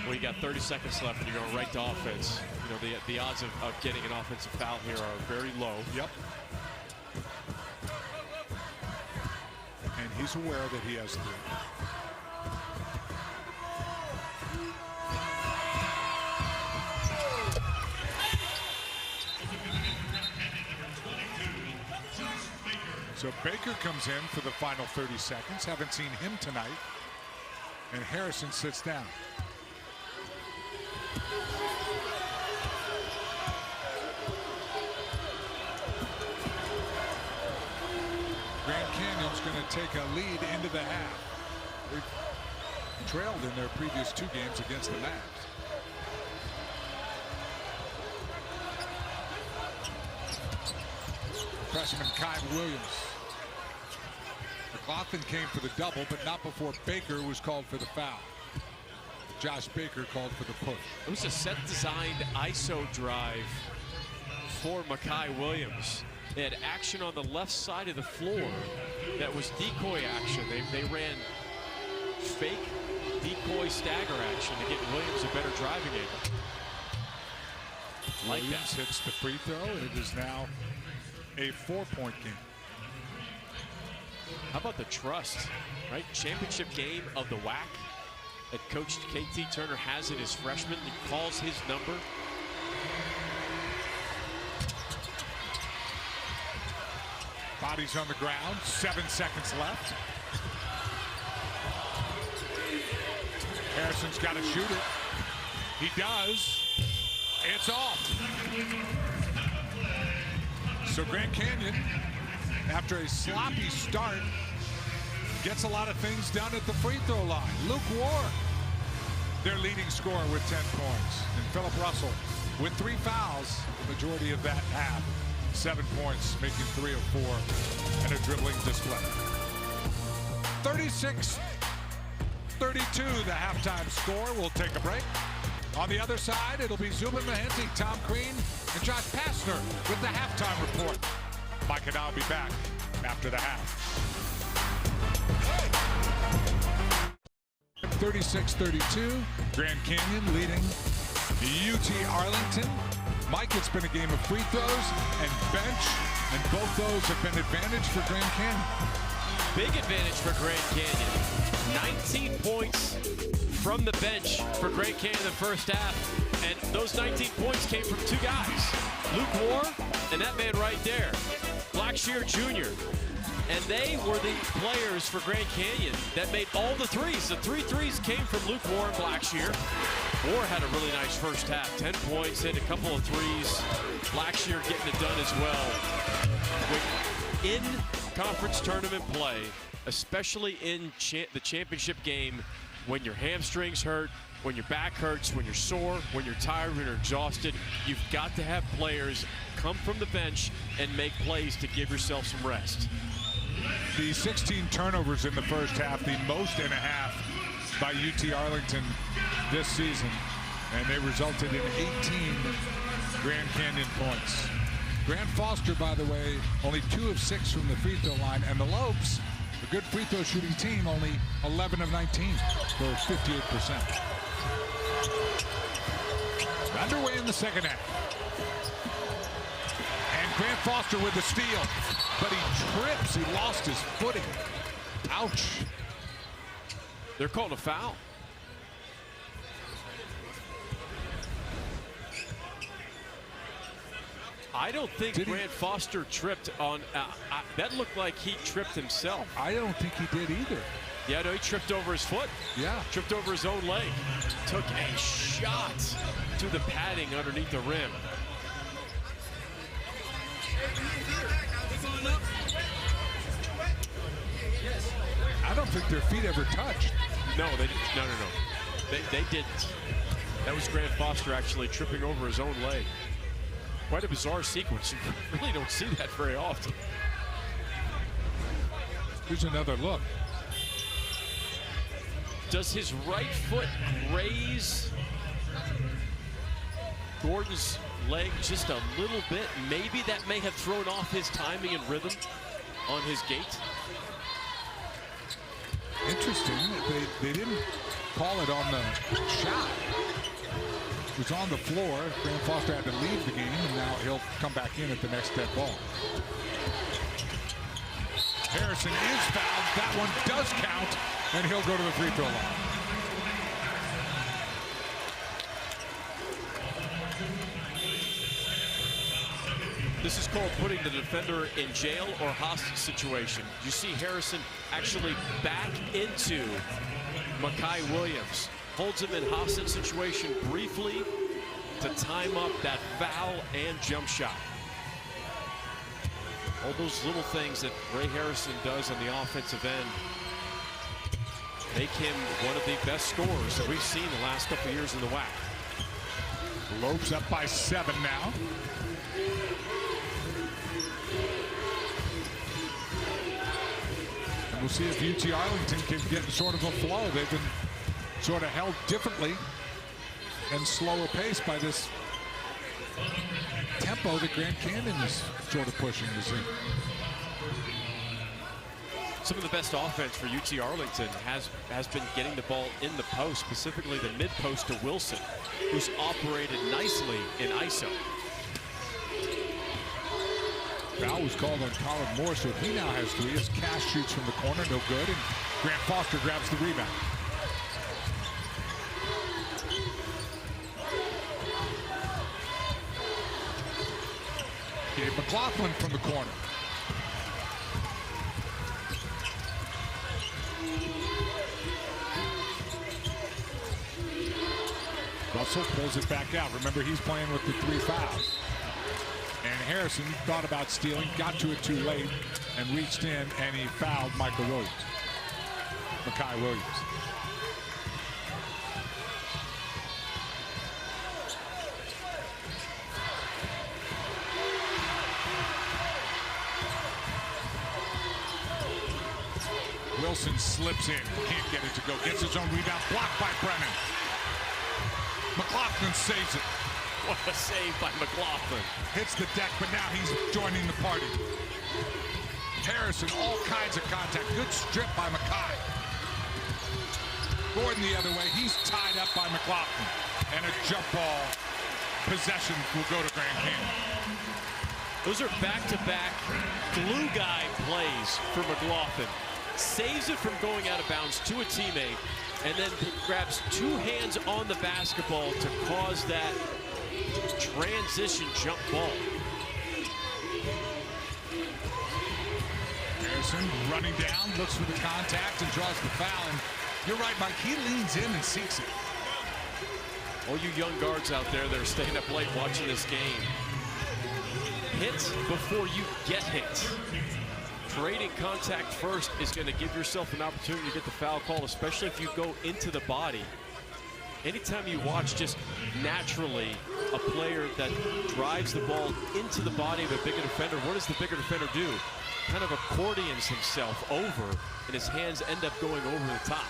Well, you got 30 seconds left and you're going right to offense. You know, the odds of getting an offensive foul here are very low. Yep. And he's aware that he has 3. So Baker comes in for the final 30 seconds. Haven't seen him tonight. And Harrison sits down. Grand Canyon's going to take a lead into the half. They've trailed in their previous 2 games against the Mavs. Freshman Kai Williams. McLaughlin came for the double, but not before Baker was called for the foul. Josh Baker called for the push. It was a set-designed ISO drive for Makai Williams. They had action on the left side of the floor that was decoy action. They ran fake decoy stagger action to get Williams a better driving angle. Like Williams that. hits the free throw, and it is now a 4-point game. How about the trust, right? Championship game of the WAC that Coach KT Turner has in his freshman. He calls his number. Bodies on the ground, 7 seconds left. Harrison's got to shoot it. He does. It's off. So Grand Canyon, after a sloppy start, gets a lot of things done at the free throw line. Luke Ward, their leading scorer with 10 points. And Philip Russell with 3 fouls, the majority of that half. 7 points, making 3 of 4, and a dribbling display. 36-32, the halftime score. We'll take a break. On the other side, it'll be Zubin Mehenti, Tom Crean, and Josh Pastner with the halftime report. Mike and I'll be back after the half. 36-32, Grand Canyon leading UT Arlington. Mike, it's been a game of free throws and bench, and both those have been advantage for Grand Canyon. Big advantage for Grand Canyon. 19 points from the bench for Grand Canyon in the first half, and those 19 points came from 2 guys. Luke Ward and that man right there, Blackshear Jr. And they were the players for Grand Canyon that made all the threes. The 3 threes came from Luke Ward and Blackshear. Ward had a really nice first half. 10 points, hit a couple of threes. Blackshear getting it done as well. With in-conference tournament play, especially in the championship game, when your hamstrings hurt, when your back hurts, when you're sore, when you're tired, when you're exhausted. You've got to have players come from the bench and make plays to give yourself some rest. The 16 turnovers in the first half, the most and a half by UT Arlington this season, and they resulted in 18 Grand Canyon points. Grant Foster, by the way, only 2 of 6 from the free throw line, and the Lopes, a good free throw shooting team, only 11 of 19 for 58%. Underway in the second half. And Grant Foster with the steal, but he trips. He lost his footing. Ouch. They're called a foul. I don't think Grant Foster tripped on, that looked like he tripped himself. I don't think he did either. Yeah, no, he tripped over his foot. Yeah. Tripped over his own leg. Took a shot to the padding underneath the rim. I don't think their feet ever touched. No, they didn't. No. They didn't. That was Grant Foster actually tripping over his own leg. Quite a bizarre sequence. You really don't see that very often. Here's another look. Does his right foot graze Gordon's leg just a little bit? Maybe that may have thrown off his timing and rhythm on his gait. Interesting. They didn't call it on the shot. It was on the floor. Grant Foster had to leave the game, and now he'll come back in at the next dead ball. Harrison is fouled. That one does count, and he'll go to the free throw line. This is called putting the defender in jail or hostage situation. You see Harrison actually back into Makai Williams. Holds him in hostage situation briefly to time up that foul and jump shot. All those little things that Ray Harrison does on the offensive end make him one of the best scorers that we've seen the last couple of years in the WAC. Lopes up by 7 now. And we'll see if UT Arlington can get sort of a flow. They've been sort of held differently and slower pace by this tempo that Grand Canyon is sort of pushing to see. Some of the best offense for UT Arlington has been getting the ball in the post, specifically the mid post to Wilson, who's operated nicely in ISO. Foul was called on Colin Moore, so he now has 3 as Cash shoots from the corner, no good, and Grant Foster grabs the rebound. McLaughlin from the corner. Russell pulls it back out. Remember, he's playing with the 3 fouls. And Harrison thought about stealing, got to it too late, and reached in, and he fouled Makai Williams. Wilson slips in, can't get it to go, gets his own rebound, blocked by Brennan. McLaughlin saves it. What a save by McLaughlin. Hits the deck, but now he's joining the party. Harrison, all kinds of contact. Good strip by Makai. Gordon the other way, he's tied up by McLaughlin. And a jump ball possession will go to Grand Canyon. Those are back-to-back glue guy plays for McLaughlin. Saves it from going out of bounds to a teammate, and then grabs 2 hands on the basketball to cause that transition jump ball. Harrison running down, looks for the contact and draws the foul. And you're right, Mike, he leans in and seeks it. All you young guards out there that are staying up late watching this game, hit before you get hit. trading contact first is going to give yourself an opportunity to get the foul call, especially if you go into the body. Anytime you watch just naturally a player that drives the ball into the body of a bigger defender, what does the bigger defender do? Kind of accordions himself over, and his hands end up going over the top.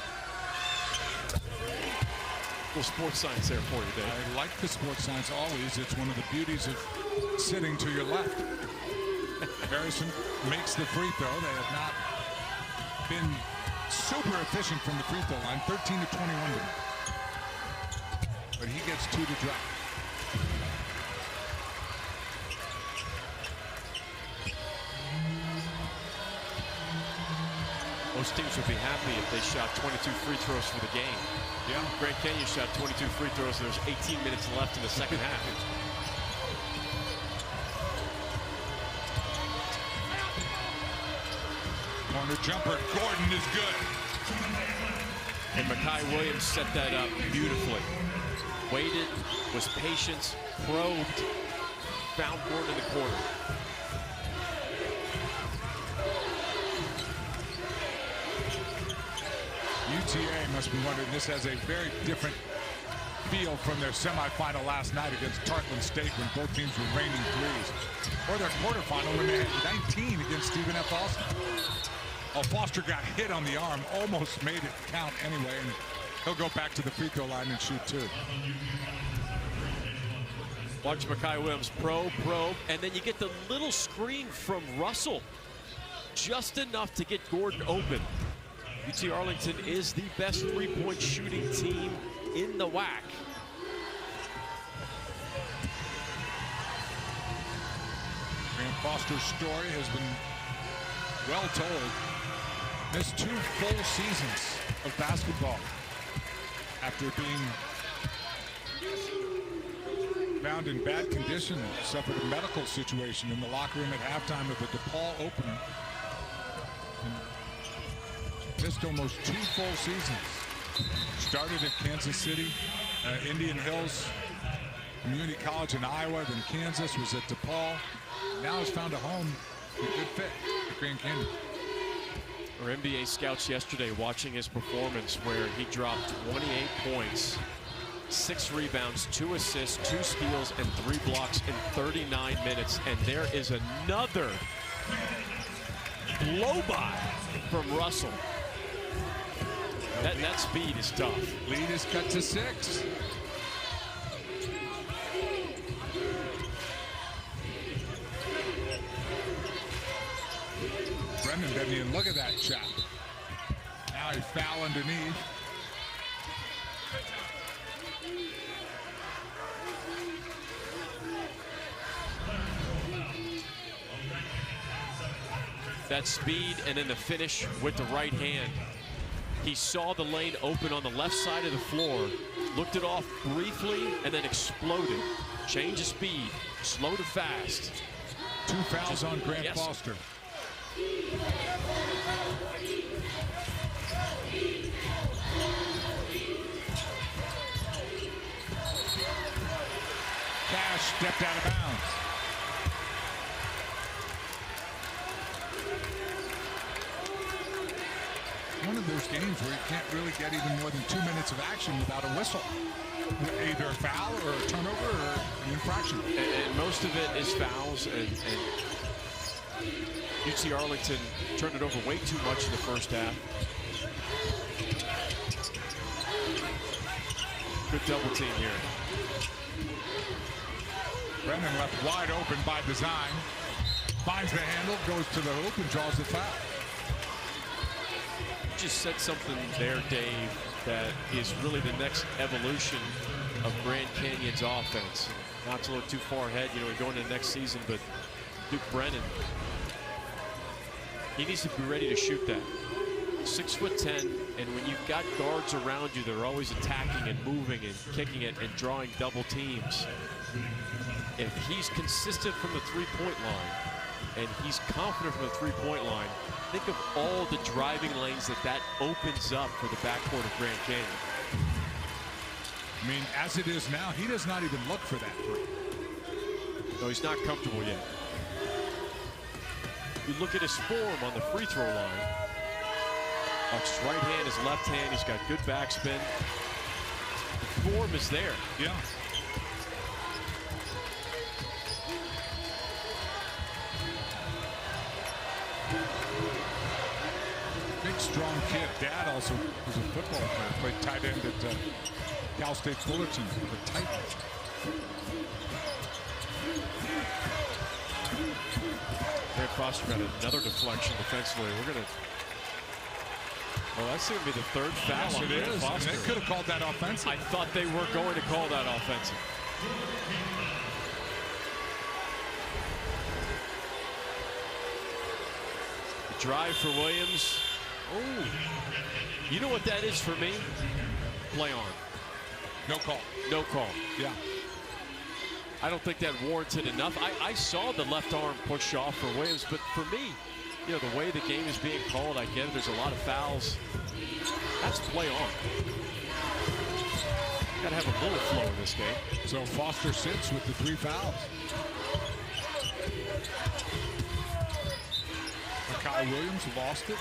Little sports science there for you, Dave. I like the sports science always. It's one of the beauties of sitting to your left. Harrison makes the free throw. They have not been super efficient from the free throw line. 13 to 21 tonight. But he gets 2 to drop. Most teams would be happy if they shot 22 free throws for the game. Yeah. Grand Canyon shot 22 free throws. There's 18 minutes left in the second half. Corner jumper, Gordon is good. And Mekhi Williams set that up beautifully. Waited, was patient, probed, found Gordon in the corner. UTA must be wondering, this has a very different feel from their semifinal last night against Tarleton State when both teams were raining threes. Or their quarterfinal when they had 19 against Stephen F. Austin. Oh, Foster got hit on the arm, almost made it count anyway, and he'll go back to the free throw line and shoot 2. Watch Mekhi Williams probe, and then you get the little screen from Russell. Just enough to get Gordon open. UT Arlington is the best three-point shooting team in the WAC. Grant Foster's story has been well told. Missed 2 full seasons of basketball after being found in bad condition, suffered a medical situation in the locker room at halftime of the DePaul opener. And missed almost 2 full seasons. Started at Kansas City, Indian Hills Community College in Iowa, then Kansas, was at DePaul. Now has found a home, a good fit at Grand Canyon. Our NBA scouts yesterday watching his performance where he dropped 28 points, 6 rebounds, 2 assists, 2 steals, and 3 blocks in 39 minutes. And there is another blow-by from Russell. That speed is tough. Lead is cut to 6. Brendan doesn't even look at that shot. Now he foul underneath. That speed and then the finish with the right hand. He saw the lane open on the left side of the floor, looked it off briefly, and then exploded. Change of speed, slow to fast. 2 fouls on Grant Foster. Cash stepped out of bounds. One of those games where you can't really get even more than 2 minutes of action without a whistle. Either a foul or a turnover or an infraction. And most of it is fouls, and UT Arlington turned it over way too much in the first half. Good double team here. Brennan left wide open by design. Finds the handle, goes to the hoop, and draws the foul. Just said something there, Dave, that is really the next evolution of Grand Canyon's offense. Not to look too far ahead, you know, we're going into next season, but Duke Brennan, he needs to be ready to shoot that. 6'10", and when you've got guards around you that are always attacking and moving and kicking it and drawing double teams, if he's consistent from the three-point line and he's confident from the three-point line, think of all the driving lanes that opens up for the backcourt of Grand Canyon. I mean, as it is now, he does not even look for that three. No, he's not comfortable yet. You look at his form on the free throw line. Buck's right hand, his left hand. He's got good backspin. The form is there. Yeah. Big, strong kid. Dad also was a football player. Played tight end at Cal State Fullerton for the Titans. Grant Foster got another deflection defensively. We're going to... Well, that's going to be the third foul on Grant Foster. They could have called that offensive. I thought they were going to call that offensive. The drive for Williams. Oh, you know what that is for me? Play on. No call. No call. Yeah. I don't think that warranted enough. I saw the left arm push off for Williams, but for me, you know, the way the game is being called, I get it. There's a lot of fouls. That's play on. Got to have a little flow in this game. So Foster sits with the 3 fouls. Kai Williams lost it.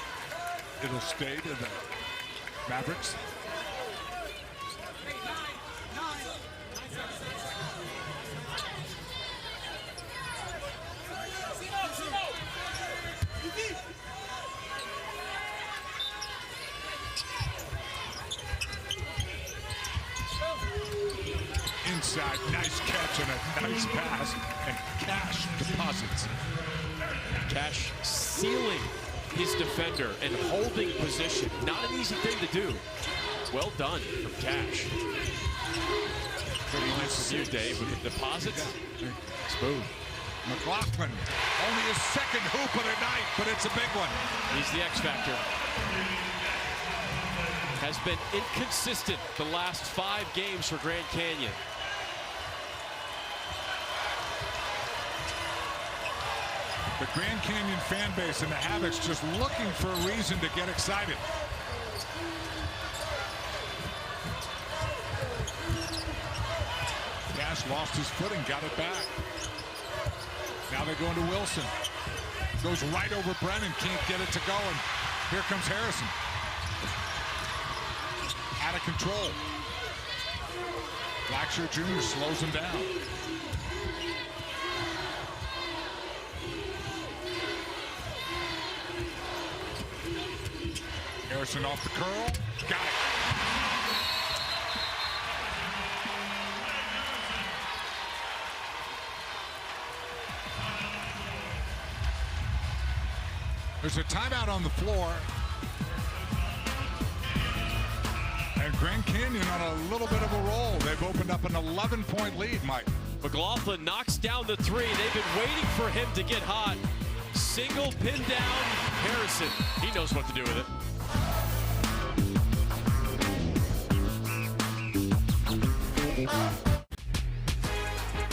It'll stay to the Mavericks. Inside, nice catch and a nice pass, and Cash deposits. Cash sealing his defender and holding position. Not an easy thing to do. Well done from Cash. Pretty nice of you, Dave, with the deposits. Yeah. Smooth. McLaughlin, only his second hoop of the night, but it's a big one. He's the X factor. Has been inconsistent the last 5 games for Grand Canyon. The Grand Canyon fan base and the Havocs just looking for a reason to get excited. Cash lost his footing, got it back. Now they're going to Wilson. Goes right over Brennan, can't get it to go, and here comes Harrison. Out of control. Blackshear Jr. slows him down. Harrison off the curl. Got it. There's a timeout on the floor. And Grand Canyon on a little bit of a roll. They've opened up an 11-point lead, Mike. McLaughlin knocks down the 3. They've been waiting for him to get hot. Single pin down Harrison. He knows what to do with it.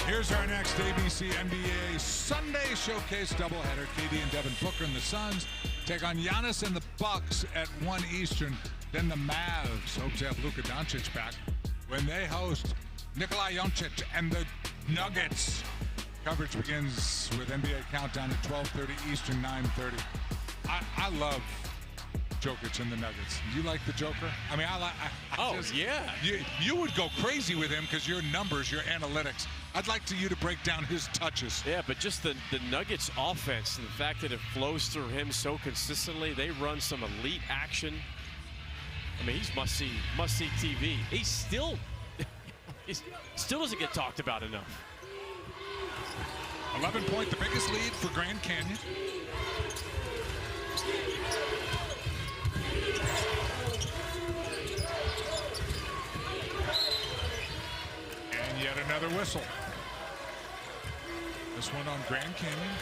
Here's our next ABC NBA Sunday Showcase doubleheader. KD and Devin Booker and the Suns take on Giannis and the Bucks at 1 Eastern. Then the Mavs hope to have Luka Doncic back when they host Nikola Jokic and the Nuggets. Coverage begins with NBA Countdown at 12:30 Eastern, 9:30. I love Jokic and the Nuggets. You like the Joker? I mean, Yeah. You would go crazy with him because your numbers, your analytics. I'd like you to break down his touches. Yeah, but just the Nuggets offense and the fact that it flows through him so consistently. They run some elite action. I mean, he's must-see TV. He still doesn't get talked about enough. 11-point, the biggest lead for Grand Canyon. And yet another whistle. This one on Grand Canyon.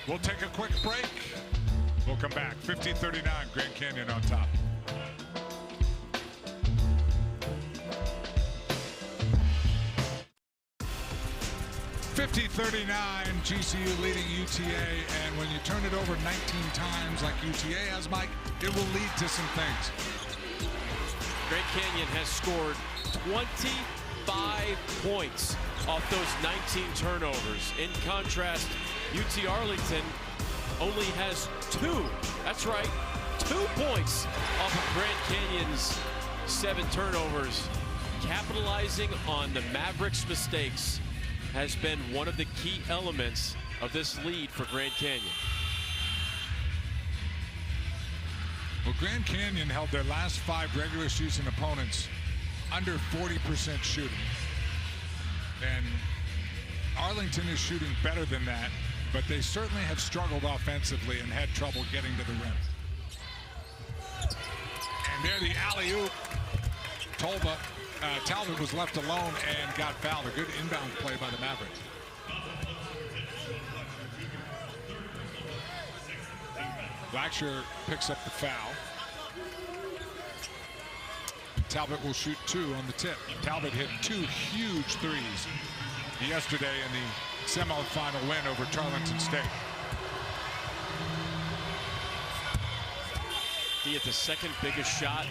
We'll take a quick break. We'll come back. 50-39, Grand Canyon on top. GCU leading UTA, and when you turn it over 19 times like UTA has, Mike, it will lead to some things. Grand Canyon has scored 20 5 points off those 19 turnovers. In contrast, UT Arlington only has 2. That's right, 2 points off of Grand Canyon's 7 turnovers. Capitalizing on the Mavericks' mistakes has been one of the key elements of this lead for Grand Canyon. Well, Grand Canyon held their last 5 regular season opponents under 40% shooting. And Arlington is shooting better than that, but they certainly have struggled offensively and had trouble getting to the rim. And there the alley-oop. Talbot was left alone and got fouled. A good inbound play by the Mavericks. Blackshear picks up the foul. Talbot will shoot 2 on the tip. Talbot hit 2 huge threes yesterday in the semifinal win over Tarleton State. He hit the second biggest shot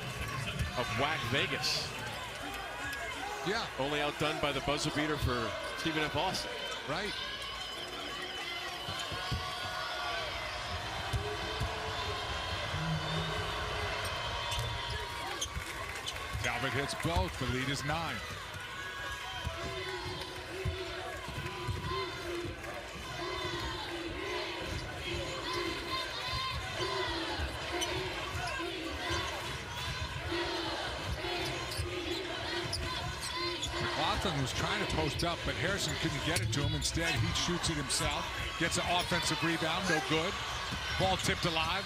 of WAC Vegas. Yeah. Only outdone by the buzzer beater for Stephen F. Austin. Right. Talbot hits both. The lead is 9. McLaughlin was trying to post up, but Harrison couldn't get it to him. Instead, he shoots it himself. Gets an offensive rebound. No good. Ball tipped alive.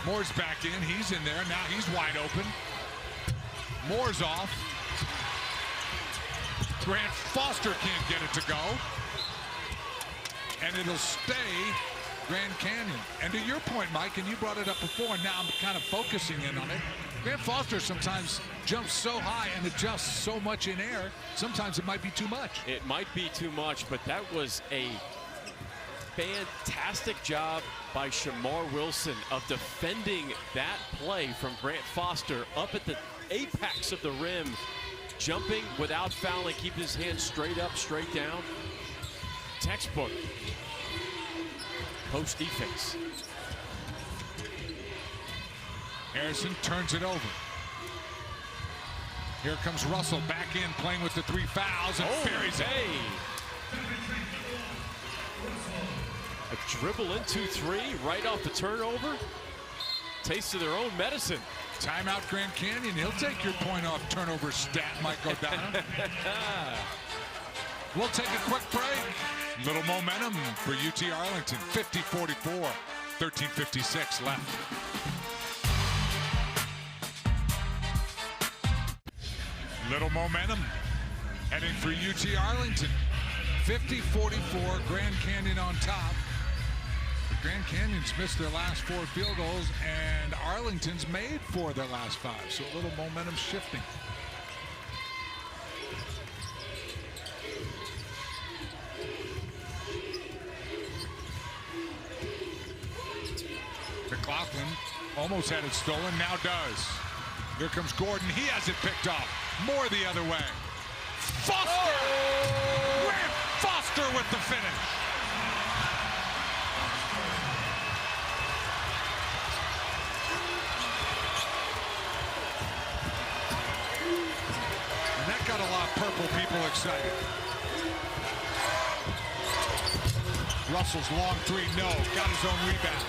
Moore's back in. He's in there. Now he's wide open. Moore's off. Grant Foster can't get it to go. And it'll stay Grand Canyon. And to your point, Mike, and you brought it up before, and now I'm kind of focusing in on it. Grant Foster sometimes jumps so high and adjusts so much in air, sometimes it might be too much. It might be too much, but that was a fantastic job by Shamar Wilson of defending that play from Grant Foster up at the apex of the rim, jumping without fouling, keeping his hands straight up, straight down. Textbook post defense. Harrison turns it over. Here comes Russell back in, playing with the 3 fouls, and buries it. A dribble into 3 right off the turnover. Taste of their own medicine. Timeout Grand Canyon. He'll take your point off turnover stat, Mike O'Donnell. We'll take a quick break. Little momentum for UT Arlington. 50-44, 13:56 left. Little momentum heading for UT Arlington. 50-44, Grand Canyon on top. The Grand Canyon's missed their last 4 field goals, and Arlington's made 4 of their last 5. So a little momentum shifting. McLaughlin almost had it stolen, now does. Here comes Gordon. He has it picked off. More the other way. Foster! Oh! Grant Foster with the finish. And that got a lot of purple people excited. Russell's long 3, no. Got his own rebound.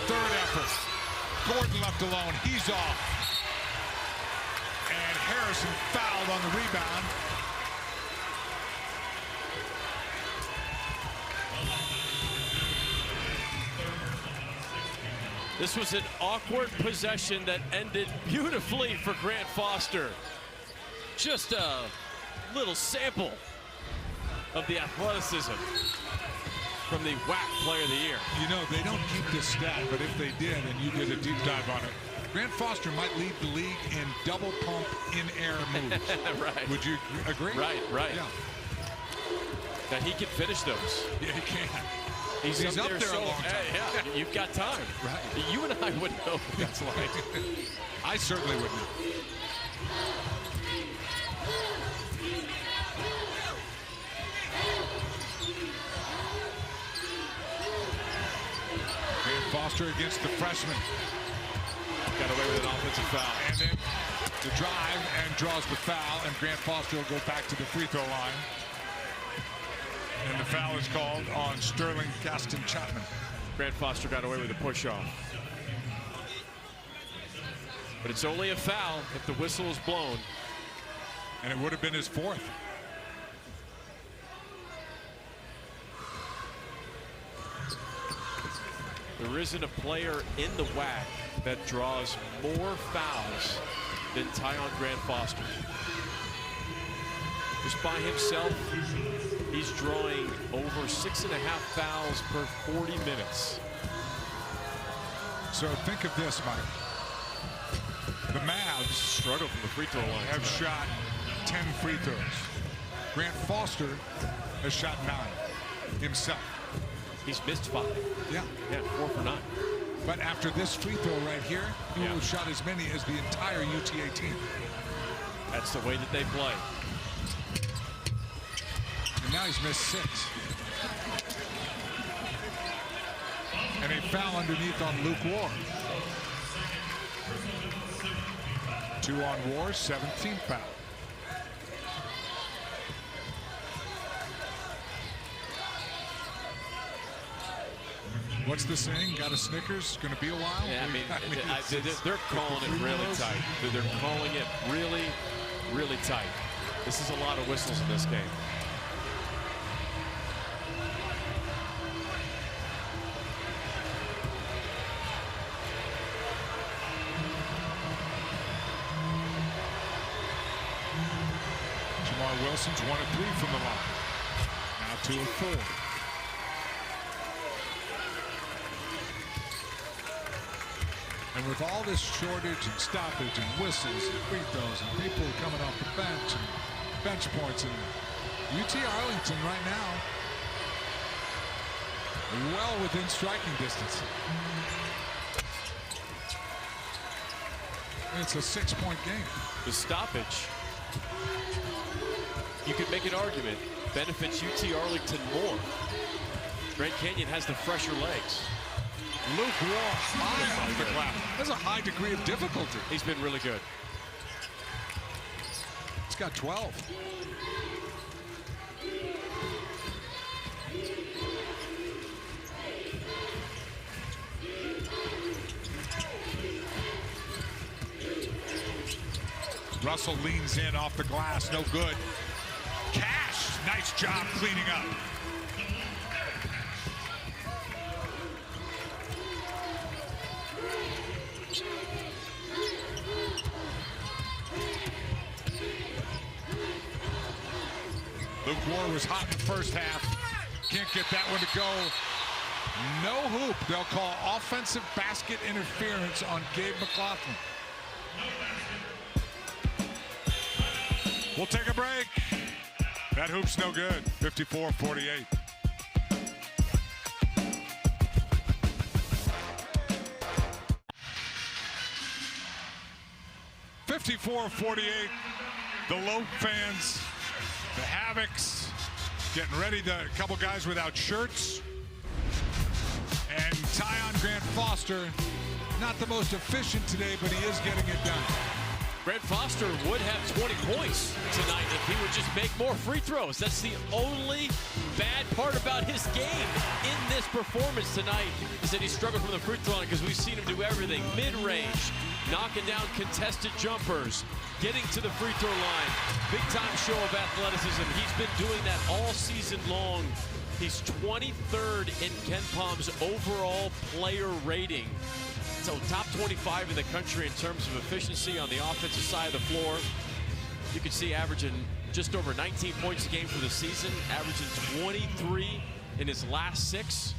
Third effort. Gordon left alone. He's off. And Harrison fouled on the rebound. This was an awkward possession that ended beautifully for Grant Foster. Just a little sample of the athleticism from the WAC Player of the Year. You know, they don't keep this stat, but if they did, and you did a deep dive on it, Grant Foster might lead the league in double pump in-air moves. Right. Would you agree? Right. Yeah. That he can finish those. Yeah, he can. He's up there a long time. Yeah, you've got time. Right. You and I wouldn't know what that's like. I certainly wouldn't. Grant Foster against the freshman. Got away with an offensive foul. And then the drive and draws the foul, and Grant Foster will go back to the free throw line. And the foul is called on Sterling Gaston Chapman. Grant Foster got away with a push-off. But it's only a foul if the whistle is blown. And it would have been his fourth. There isn't a player in the WAC that draws more fouls than Tyon Grant Foster. Just by himself, he's drawing over 6.5 fouls per 40 minutes. So think of this, Mike. The Mavs Struggle from the free throw line. have shot 10 free throws. Grant Foster has shot 9 himself. He's missed 5. Yeah. Yeah, 4 for 9. But after this free throw right here, he will have shot as many as the entire UTA team. That's the way that they play. And now he's missed 6. And a foul underneath on Luke Ward. 2 on Ward, 17th foul. What's the saying? Got a Snickers? Going to be a while? Yeah, I mean they're calling it really tight. They're calling it really, really tight. This is a lot of whistles in this game. Jamar Wilson's 1 of 3 from the line. Now 2 of 4. And with all this shortage and stoppage and whistles and free throws and people coming off the bench and bench points, and UT Arlington right now well within striking distance. It's a 6-point game. The stoppage, you could make an argument, benefits UT Arlington more. Grand Canyon has the fresher legs. Luke Wall high off the glass. There's a high degree of difficulty. He's been really good. He's got 12. Russell leans in off the glass, no good. Cash, nice job cleaning up. Luke Ward was hot in the first half. Can't get that one to go. No hoop. They'll call offensive basket interference on Gabe McLaughlin. We'll take a break. That hoop's no good. 54-48. The Lope fans, the Havocs, getting ready. A couple guys without shirts. And Tyon Grant Foster, not the most efficient today, but he is getting it done. Grant Foster would have 20 points tonight if he would just make more free throws. That's the only bad part about his game in this performance tonight, is that he struggled from the free throw line, because we've seen him do everything. Mid-range, knocking down contested jumpers, getting to the free throw line. Big time show of athleticism. He's been doing that all season long. He's 23rd in KenPom's overall player rating. So top 25 in the country in terms of efficiency on the offensive side of the floor. You can see averaging just over 19 points a game for the season, averaging 23 in his last 6.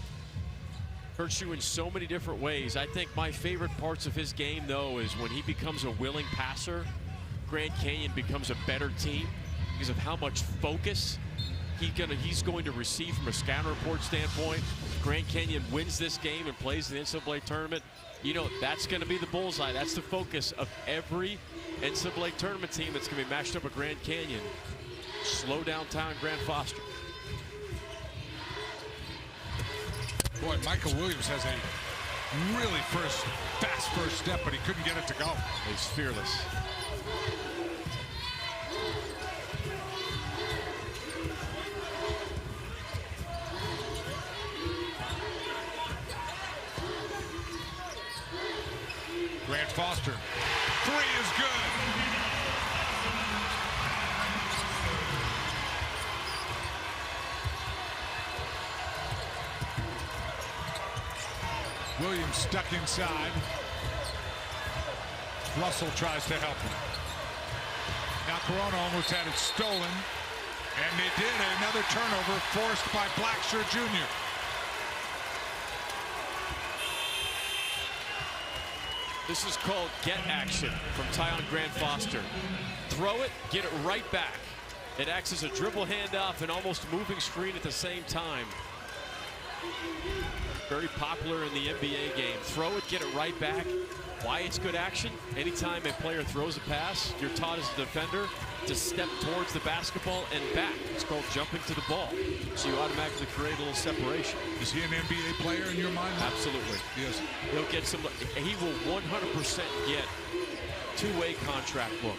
Hurts you in so many different ways. I think my favorite parts of his game, though, is when he becomes a willing passer. Grand Canyon becomes a better team because of how much focus he's going to receive from a scouting report standpoint. Grand Canyon wins this game and plays the NCAA tournament. You know, that's going to be the bullseye. That's the focus of every NCAA tournament team that's going to be matched up with Grand Canyon. Slow down Tyon Grant Foster. Boy, Michael Williams has a really fast first step, but he couldn't get it to go. He's fearless. Grant Foster, 3 is good. Williams stuck inside. Russell tries to help him. Now Corona almost had it stolen, and they did. Another turnover forced by Blacksher Jr. This is called get action from Tyon Grant Foster. Throw it, get it right back. It acts as a dribble handoff and almost moving screen at the same time. Very popular in the NBA game. Throw it, get it right back. Why it's good action? Anytime a player throws a pass, you're taught as a defender to step towards the basketball and back. It's called jumping to the ball. So you automatically create a little separation. Is he an NBA player in your mind? Absolutely. Yes. He'll get some. He will 100% get two-way contract look.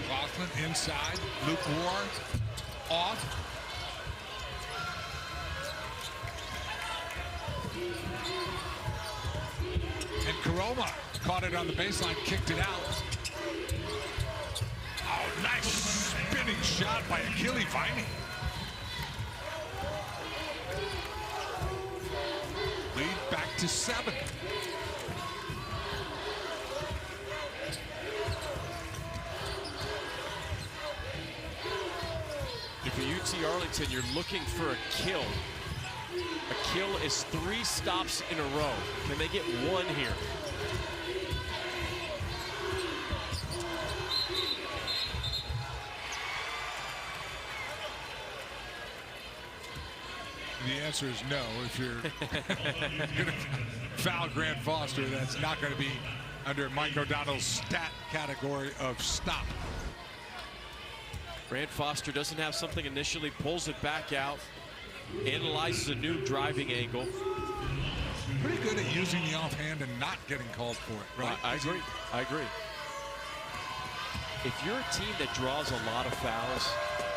Laughlin inside. Luke Ward off. And Karoma caught it on the baseline, kicked it out. Oh, nice spinning shot by Achille Viney. Lead back to 7. If you're UT Arlington, you're looking for a kill. A kill is 3 stops in a row. Can they get 1 here? The answer is no. If you're going to foul Grant Foster, that's not going to be under Mike O'Donnell's stat category of stop. Grant Foster doesn't have something initially, pulls it back out, analyzes a new driving angle. Pretty good at using the offhand and not getting called for it, right? I agree. I agree. If you're a team that draws a lot of fouls,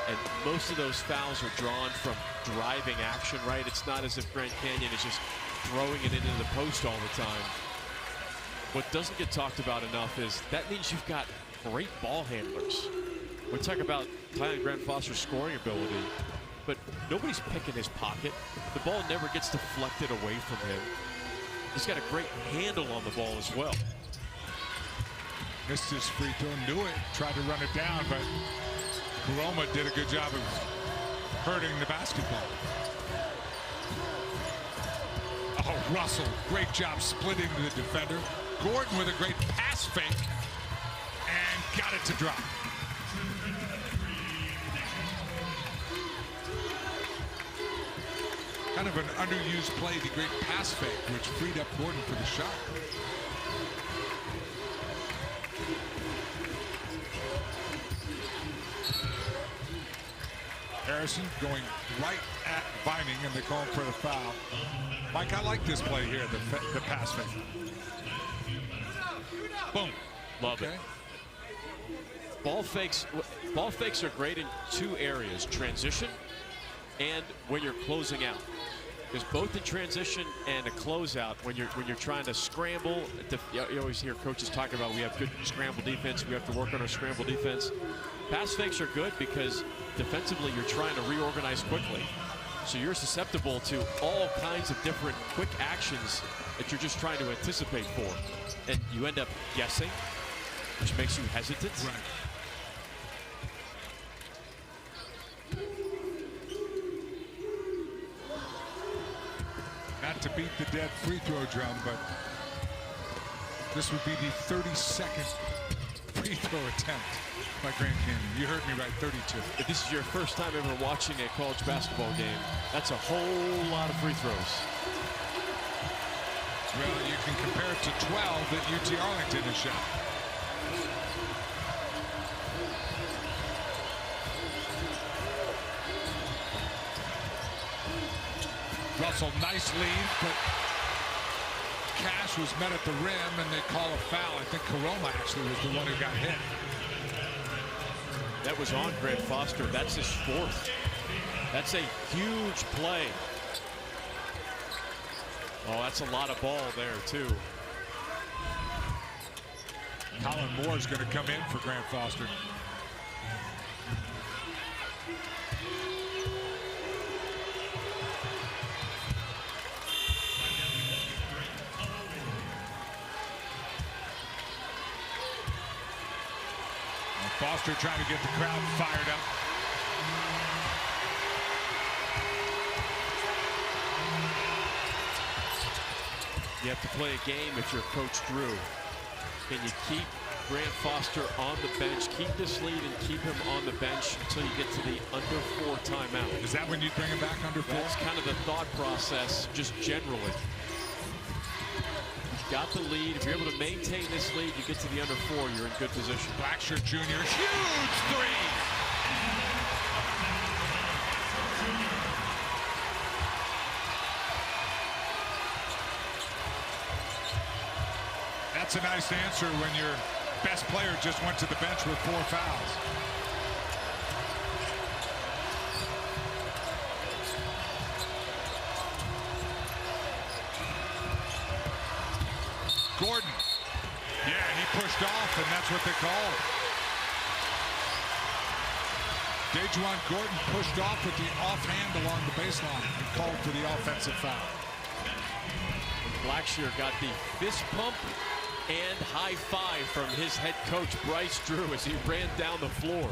and most of those fouls are drawn from driving action, right? It's not as if Grand Canyon is just throwing it into the post all the time. What doesn't get talked about enough is that means you've got great ball handlers. We talk about Tyon Grant Foster's scoring ability, but nobody's picking his pocket. The ball never gets deflected away from him. He's got a great handle on the ball as well. Missed his free throw, knew it, tried to run it down, but Karoma did a good job of hurting the basketball. Oh, Russell, great job splitting the defender. Gordon with a great pass fake and got it to drop. Kind of an underused play, the great pass fake, which freed up Gordon for the shot. Harrison going right at Vining, and they call him for the foul. Mike, I like this play here, the pass fake. Boom. Love it. Ball fakes are great in 2 areas: transition and when you're closing out. Because both in transition and a closeout, when you're trying to scramble, you always hear coaches talk about we have good scramble defense, we have to work on our scramble defense. Pass fakes are good because defensively you're trying to reorganize quickly. So you're susceptible to all kinds of different quick actions that you're just trying to anticipate for. And you end up guessing, which makes you hesitant. Right. Not to beat the dead free throw drum, but this would be the 32nd free throw attempt by Grand Canyon. You heard me right, 32. If this is your first time ever watching a college basketball game, that's a whole lot of free throws. Well, you can compare it to 12 that UT Arlington has shot. Russell, nice lead, but Cash was met at the rim, and they call a foul. I think Karoma actually was the one who got hit. That was on Grant Foster. That's his fourth. That's a huge play. Oh, that's a lot of ball there, too. Colin Moore is going to come in for Grant Foster. Foster trying to get the crowd fired up. You have to play a game if you're Coach Drew. Can you keep Grant Foster on the bench, keep this lead, and keep him on the bench until you get to the under 4 timeout? Is that when you bring him back under 4? That's kind of the thought process, just generally. Got the lead. If you're able to maintain this lead, you get to the under 4, you're in good position. Blackshirt Jr., huge three. That's a nice answer when your best player just went to the bench with 4 fouls. Gordon. Yeah, he pushed off, and that's what they called. Dejuan Gordon pushed off with the offhand along the baseline and called for the offensive foul. Blackshear got the fist pump and high five from his head coach, Bryce Drew, as he ran down the floor.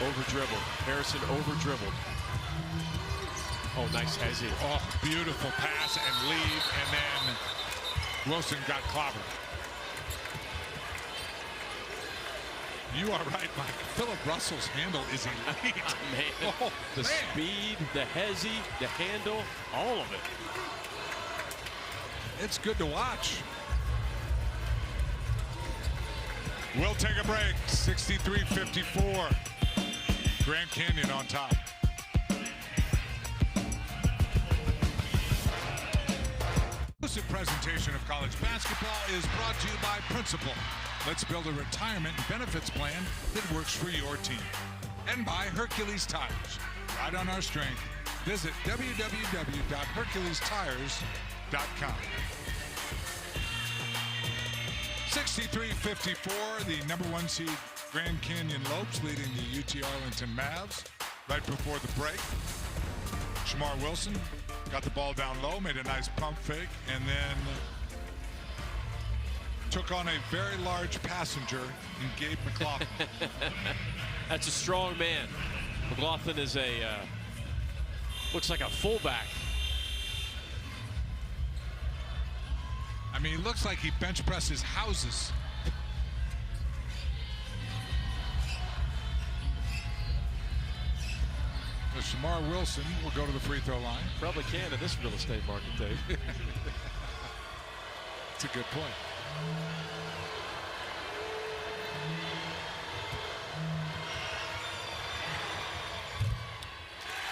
Over dribbled. Harrison over dribbled. Oh, nice hezzy. Oh, beautiful pass and lead, and then Wilson got clobbered. You are right, Mike. Philip Russell's handle is elite. Man, oh, the speed, the hezzy, the handle, all of it. It's good to watch. We'll take a break. 63-54. Grand Canyon on top. This presentation of college basketball is brought to you by Principal. Let's build a retirement and benefits plan that works for your team. And by Hercules Tires. Ride on our strength. Visit www.herculestires.com. 63-54, the #1 seed Grand Canyon Lopes leading the UT Arlington Mavs. Right before the break, Shamar Wilson got the ball down low, made a nice pump fake, and then took on a very large passenger in Gabe McLaughlin. That's a strong man. McLaughlin is a, looks like a fullback. I mean, he looks like he bench presses houses. So Shamar Wilson will go to the free throw line. Probably can in this real estate market, Dave. That's a good point.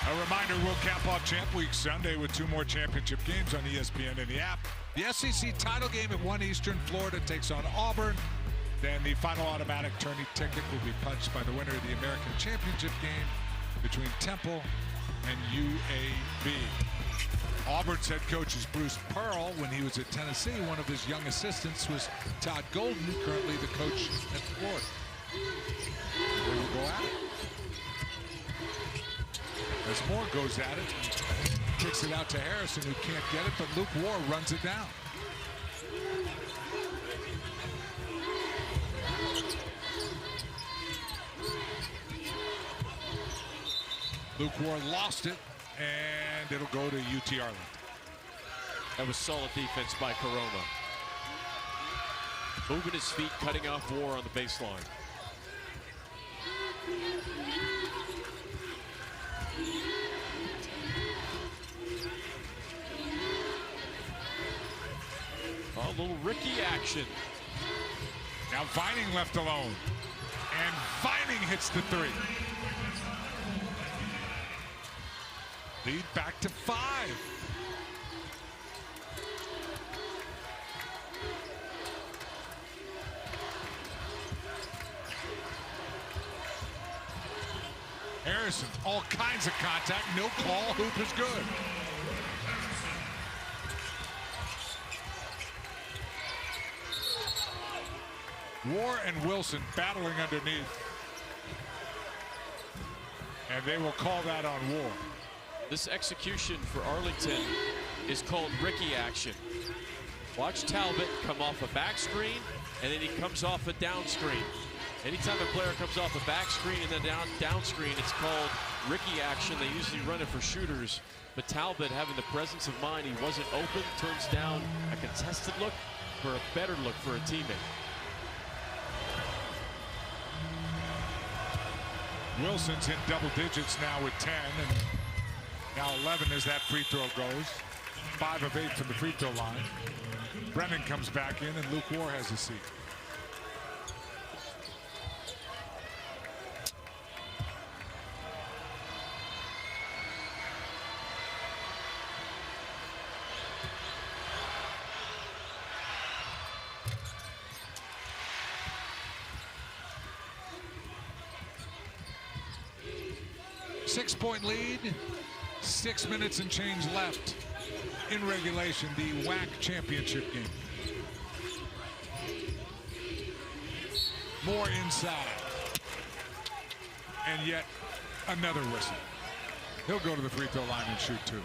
A reminder, we'll cap off Champ Week Sunday with 2 more championship games on ESPN and the app. The SEC title game at 1 Eastern, Florida takes on Auburn. Then the final automatic tourney ticket will be punched by the winner of the American Championship game between Temple and UAB. Auburn's head coach is Bruce Pearl. When he was at Tennessee, one of his young assistants was Todd Golden, currently the coach at Florida. They will go at it. As Moore goes at it, kicks it out to Harrison, who can't get it, but Luke Ward runs it down. Luke Ward lost it, and it'll go to UT Arlington. That was solid defense by Corona. Moving his feet, cutting off War on the baseline. A little Ricky action. Now Vining left alone. And Vining hits the three. Lead back to 5. Harrison, all kinds of contact, no call, hoop is good. War and Wilson battling underneath. And they will call that on War. This execution for Arlington is called Ricky action. Watch Talbot come off a back screen, and then he comes off a down screen. Anytime a player comes off a back screen and then down screen, it's called Ricky action. They usually run it for shooters, but Talbot, having the presence of mind, he wasn't open, turns down a contested look for a better look for a teammate. Wilson's in double digits now with 10, and now 11 as that free throw goes. 5 of 8 from the free throw line. Brennan comes back in, and Luke War has a seat. Six-point lead, 6 minutes and change left in regulation, the WAC championship game. More inside. And yet another whistle. He'll go to the free throw line and shoot 2.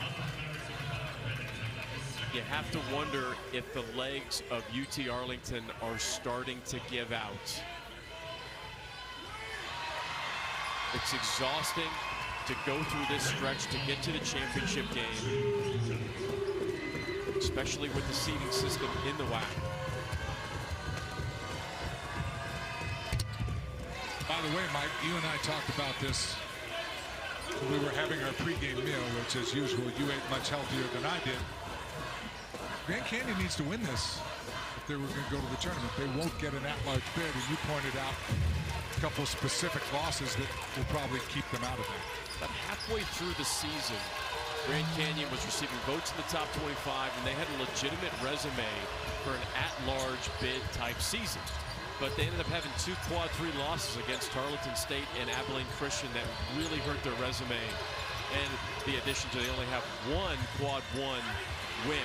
You have to wonder if the legs of UT Arlington are starting to give out. It's exhausting to go through this stretch to get to the championship game, especially with the seeding system in the WAC. By the way, Mike, you and I talked about this when we were having our pregame meal, which as usual, you ate much healthier than I did. Grand Canyon needs to win this if they were going to go to the tournament. They won't get an at-large bid, and you pointed out a couple specific losses that will probably keep them out of there. About halfway through the season, Grand Canyon was receiving votes in the top 25, and they had a legitimate resume for an at-large bid type season. But they ended up having 2 quad 3 losses against Tarleton State and Abilene Christian that really hurt their resume. And the addition to they only have 1 quad 1 win.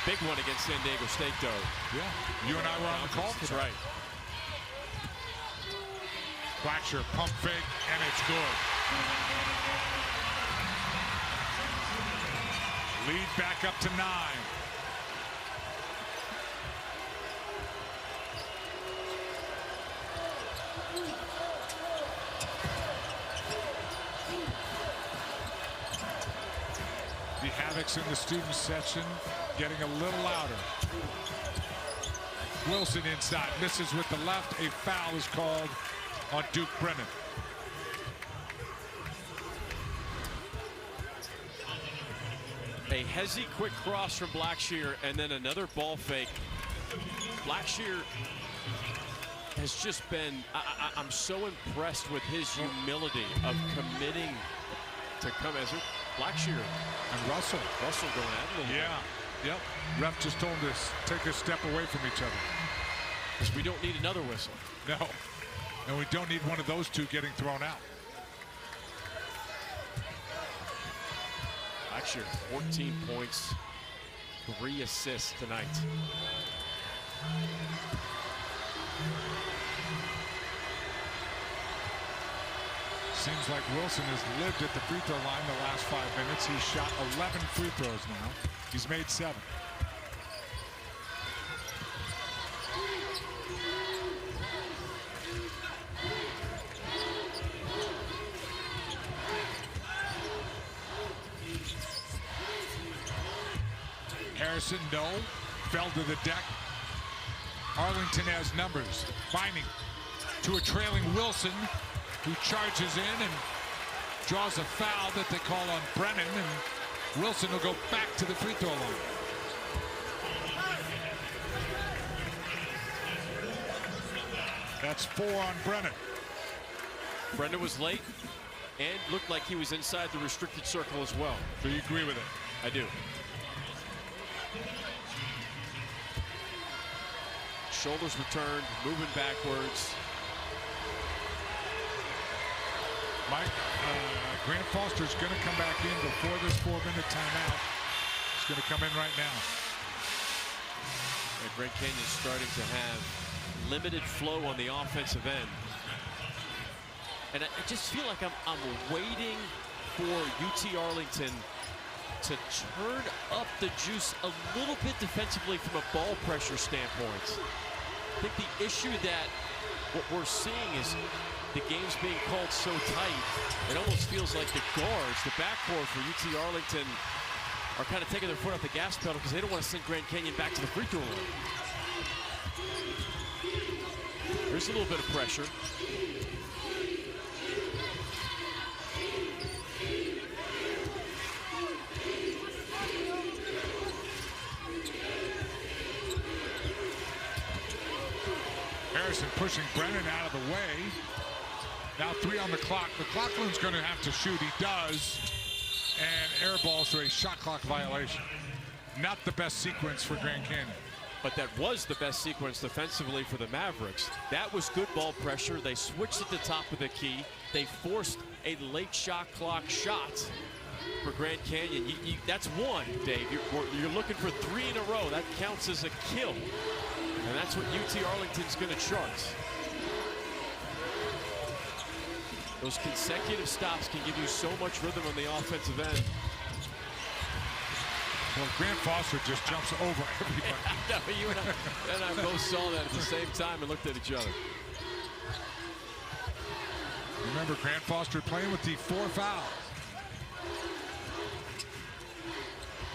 Big one against San Diego State, though. Yeah, you and I were on the call for that. That's right. Blackshear pump fake, and it's good. Lead back up to 9. The Havocs in the student section getting a little louder. Wilson inside, misses with the left. A foul is called on Duke Brennan. A hezzy quick cross from Blackshear, and then another ball fake. Blackshear has just been, I'm so impressed with his humility of committing to come as Blackshear. And Russell going at it a little bit. Yep. Ref just told us take a step away from each other. Because we don't need another whistle. No. And we don't need one of those two getting thrown out. Blackshear, 14 points, 3 assists tonight. Seems like Wilson has lived at the free throw line the last 5 minutes. He's shot 11 free throws now. He's made 7. Harrison, no. Fell to the deck. Arlington has numbers. Binding to a trailing Wilson, who charges in and draws a foul that they call on Brennan, and Wilson will go back to the free throw line. That's 4 on Brennan. Brennan was late and looked like he was inside the restricted circle as well. So you agree with it? I do. Shoulders returned, moving backwards. Mike, Grant Foster's going to come back in before this 4-minute timeout. He's going to come in right now. And Grand Canyon's starting to have limited flow on the offensive end. And I just feel like I'm waiting for UT Arlington to turn up the juice a little bit defensively from a ball pressure standpoint. I think the issue that what we're seeing is the game's being called so tight, it almost feels like the guards, the backcourt for UT Arlington, are kind of taking their foot off the gas pedal because they don't want to send Grand Canyon back to the free throw line. There's a little bit of pressure. Harrison pushing Brennan out of the way. Now 3 on the clock. McLaughlin's going to have to shoot. He does. And air balls for a shot clock violation. Not the best sequence for Grand Canyon. But that was the best sequence defensively for the Mavericks. That was good ball pressure. They switched at the top of the key. They forced a late shot clock shot for Grand Canyon. That's 1, Dave. You're looking for 3 in a row. That counts as a kill. And that's what UT Arlington's going to chart. Those consecutive stops can give you so much rhythm on the offensive end. Well, Grant Foster just jumps over everybody. I know, you and I both saw that at the same time and looked at each other. Remember, Grant Foster playing with the 4 fouls.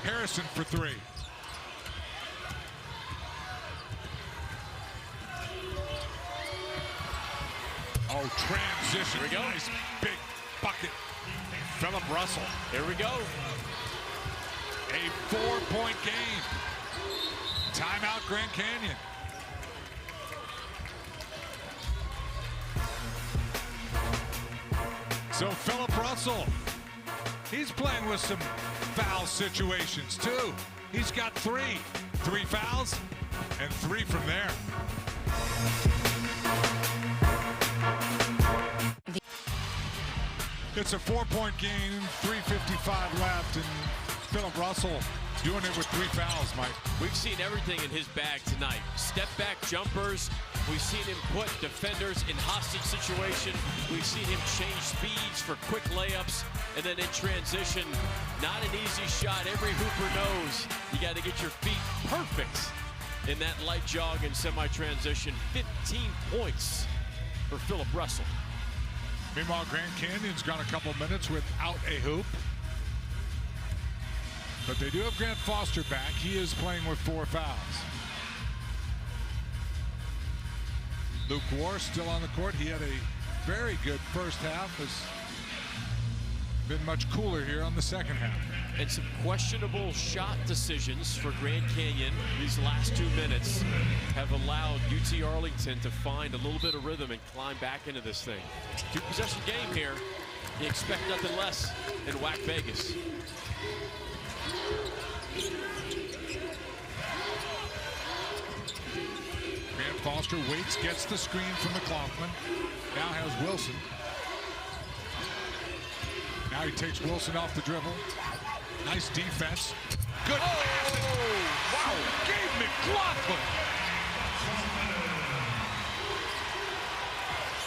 Harrison for 3. Oh, transition. Here we go. Nice big bucket. Philip Russell. Here we go. A 4-point game. Timeout, Grand Canyon. So Philip Russell, he's playing with some foul situations too. He's got 3 fouls and 3 from there. It's a 4-point game, 3:55 left, and Philip Russell doing it with 3 fouls, Mike. We've seen everything in his bag tonight. Step back jumpers. We've seen him put defenders in hostage situation. We've seen him change speeds for quick layups. And then in transition, not an easy shot. Every hooper knows you got to get your feet perfect in that light jog and semi-transition. 15 points for Philip Russell. Meanwhile, Grand Canyon's gone a couple minutes without a hoop. But they do have Grant Foster back. He is playing with 4 fouls. Luke War still on the court. He had a very good first half. Has been much cooler here on the second half. And some questionable shot decisions for Grand Canyon these last 2 minutes have allowed UT Arlington to find a little bit of rhythm and climb back into this thing. 2-possession game here. You expect nothing less in WAC Vegas. Grant Foster waits, gets the screen from McLaughlin. Now has Wilson. Now he takes Wilson off the dribble. Nice defense. Good. Oh, wow. Gabe McLaughlin.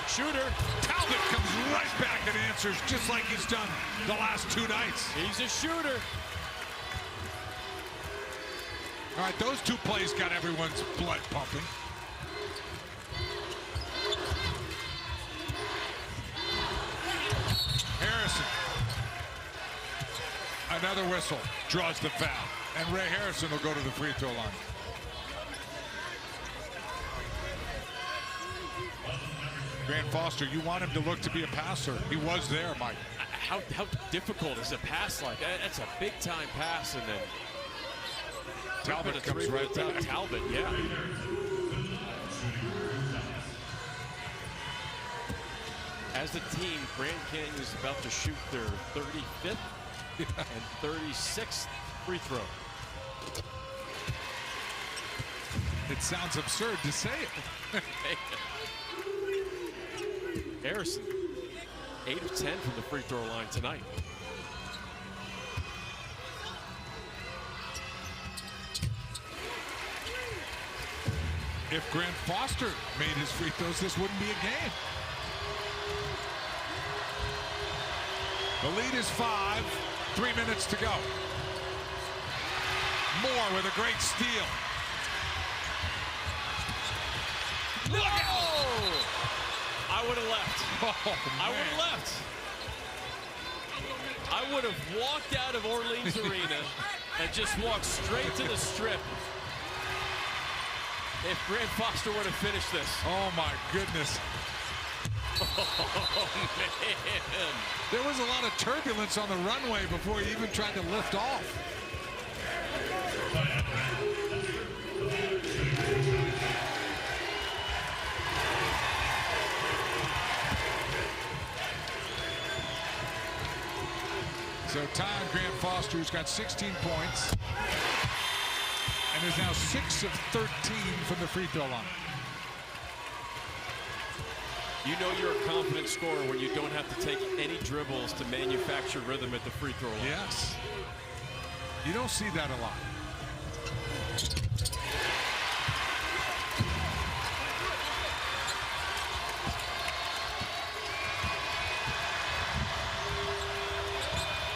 Shooter. Talbot comes right back and answers just like he's done the last 2 nights. He's a shooter. All right, those 2 plays got everyone's blood pumping. Harrison. Another whistle. Draws the foul. And Ray Harrison will go to the free throw line. Grant Foster, you want him to look to be a passer. He was there, Mike. How difficult is a pass like that? That's a big time pass, and then Talbot comes right back. Talbot, yeah. As a team, Grand Canyon is about to shoot their 35th and 36th free throw. It sounds absurd to say it. Harrison, 8 of 10 from the free throw line tonight. If Grant Foster made his free throws, this wouldn't be a game. The lead is 5, 3 minutes to go. Moore with a great steal. No! I would have left. Oh, I would have left. I would have walked out of Orleans Arena and just walked straight to the strip if Grant Foster were to finish this. Oh, my goodness. Oh, man. There was a lot of turbulence on the runway before he even tried to lift off. So tie on Grant Foster, who's got 16 points and is now 6 of 13 from the free throw line. You know you're a confident scorer when you don't have to take any dribbles to manufacture rhythm at the free throw line. Yes. You don't see that a lot.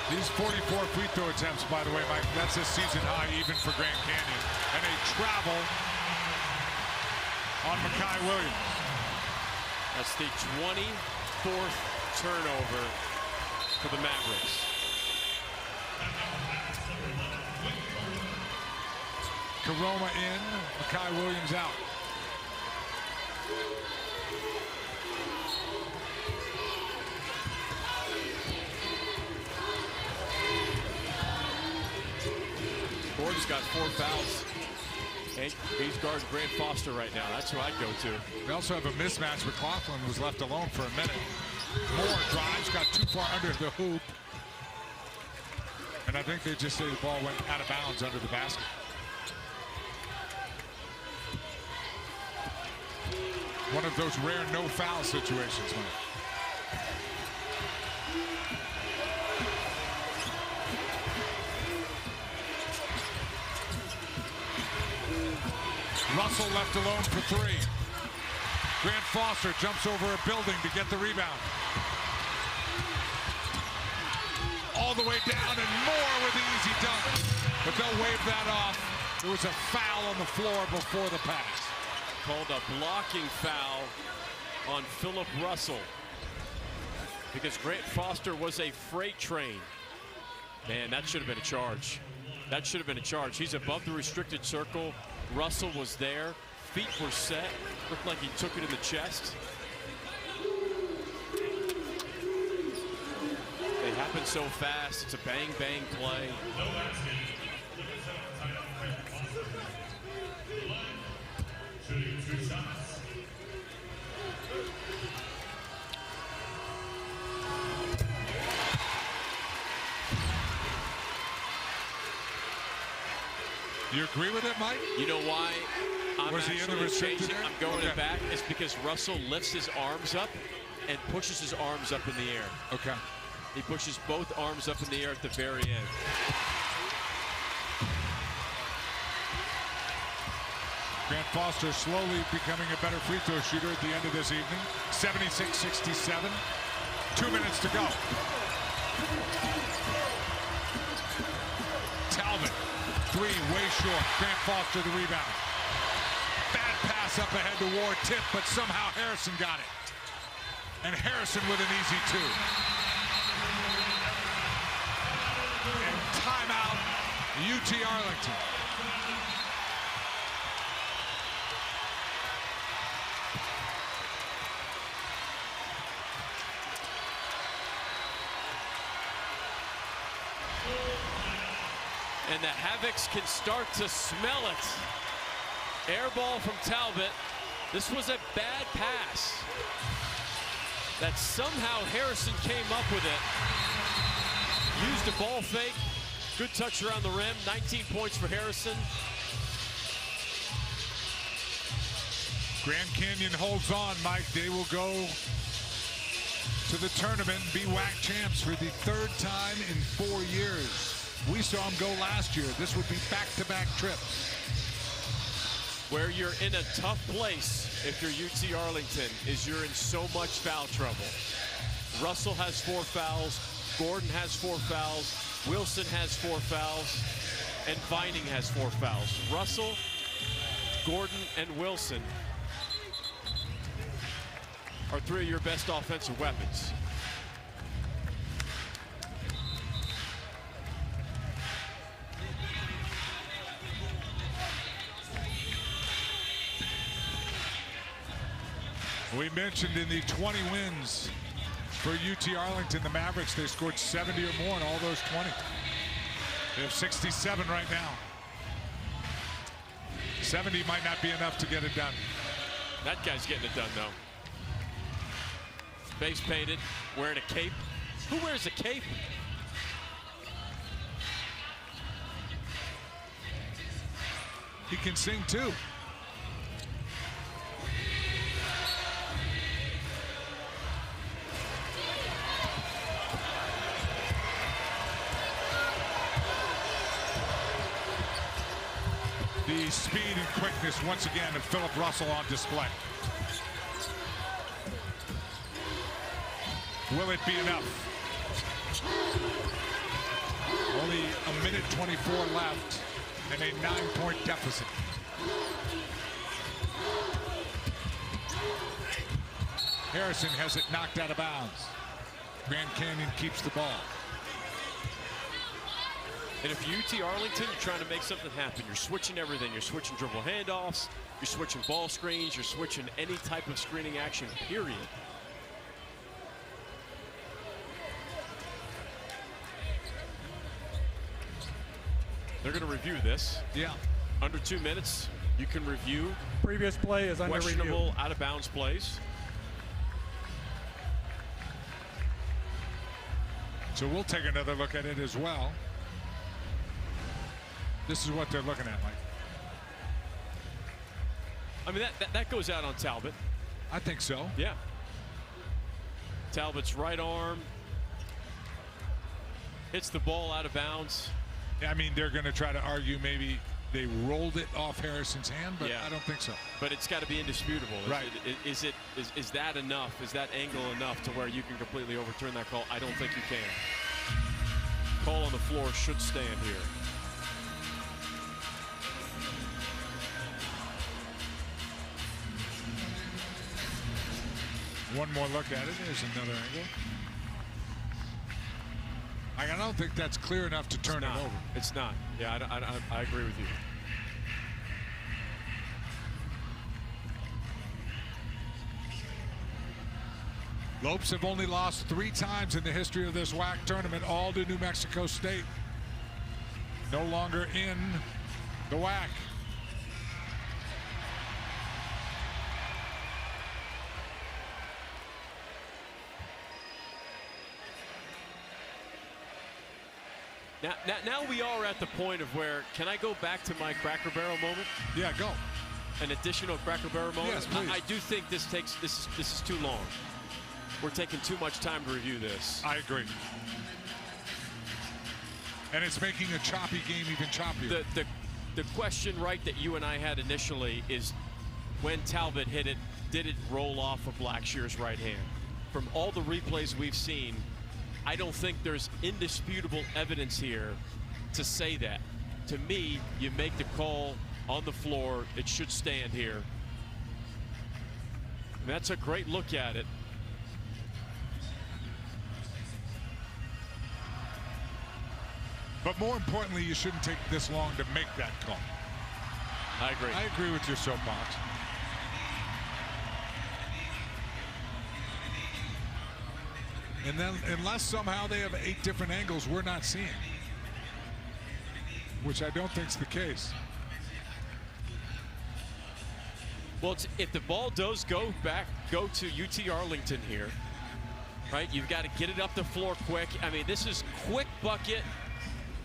These 44 free throw attempts, by the way, Mike, that's a season high even for Grand Canyon. And a travel on Makai Williams. That's the 24th turnover for the Mavericks. Karoma in, Makai Williams out. Gordon's got 4 fouls. And he's guarding Grant Foster right now. That's who I'd go to. They also have a mismatch. McLaughlin was left alone for a minute. Moore drives, got too far under the hoop. And I think they just say the ball went out of bounds under the basket. One of those rare no-foul situations, Mike. Russell left alone for 3. Grant Foster jumps over a building to get the rebound. All the way down, and Moore with the easy dunk. But they'll wave that off. There was a foul on the floor before the pass. Called a blocking foul on Philip Russell because Grant Foster was a freight train. Man, that should have been a charge. That should have been a charge. He's above the restricted circle. Russell was there. Feet were set. Looked like he took it in the chest. They happen so fast. It's a bang-bang play. Do you agree with it, Mike? You know why I'm Was he in the actually restricted changing? area? I'm going Okay. it back. It's because Russell lifts his arms up and pushes his arms up in the air. Okay. He pushes both arms up in the air at the very end. Grant Foster slowly becoming a better free throw shooter at the end of this evening. 76-67. 2 minutes to go. Talbot. 3, way short. Grant Foster the rebound. Bad pass up ahead to Ward, tip, but somehow Harrison got it. And Harrison with an easy 2. And timeout, UT Arlington. And the Havocs can start to smell it. Air ball from Talbot. This was a bad pass that somehow Harrison came up with it. Used a ball fake. Good touch around the rim. 19 points for Harrison. Grand Canyon holds on, Mike. They will go to the tournament and be WAC champs for the third time in 4 years. We saw them go last year. This would be back-to-back trips. Where you're in a tough place if you're UT Arlington is you're in so much foul trouble. Russell has 4 fouls. Gordon has 4 fouls. Wilson has 4 fouls. And Vining has 4 fouls. Russell, Gordon, and Wilson are 3 of your best offensive weapons. We mentioned in the 20 wins for UT Arlington, the Mavericks, they scored 70 or more in all those 20. They have 67 right now. 70 might not be enough to get it done. That guy's getting it done, though. Face painted, wearing a cape. Who wears a cape? He can sing, too. The speed and quickness once again of Philip Russell on display. Will it be enough? Only a minute 24 left and a 9-point deficit. Harrison has it knocked out of bounds. Grand Canyon keeps the ball. And if you're UT Arlington, you're trying to make something happen. You're switching everything. You're switching dribble handoffs. You're switching ball screens. You're switching any type of screening action, period. They're going to review this. Yeah. Under 2 minutes, you can review. Previous play is under review. Questionable out-of-bounds plays. So we'll take another look at it as well. This is what they're looking at, Mike. I mean, that goes out on Talbot. I think so. Yeah. Talbot's right arm hits the ball out of bounds. I mean, they're going to try to argue maybe they rolled it off Harrison's hand, but yeah. I don't think so. But it's got to be indisputable. Right. Is that enough? Is that angle enough to where you can completely overturn that call? I don't think you can. Call on the floor should stand here. One more look at it. There's another angle. I don't think that's clear enough to turn it over. It's not. Yeah, I agree with you. Lopes have only lost 3 times in the history of this WAC tournament, all to New Mexico State. No longer in the WAC. Now we are at the point of where, can I go back to my Cracker Barrel moment? Yeah, go. An additional Cracker Barrel moment? Yes, please. I do think this is too long. We're taking too much time to review this. I agree. And it's making a choppy game even choppier. The question, right, that you and I had initially is when Talbot hit it, did it roll off of Blackshear's right hand? From all the replays we've seen, I don't think there's indisputable evidence here to say that. To me, you make the call on the floor, it should stand here. And that's a great look at it. But more importantly, you shouldn't take this long to make that call. I agree. I agree with your soapbox. And then, unless somehow they have 8 different angles we're not seeing, which I don't think's the case. Well, if the ball does go to UT Arlington here, right? You've got to get it up the floor quick. I mean, this is quick bucket.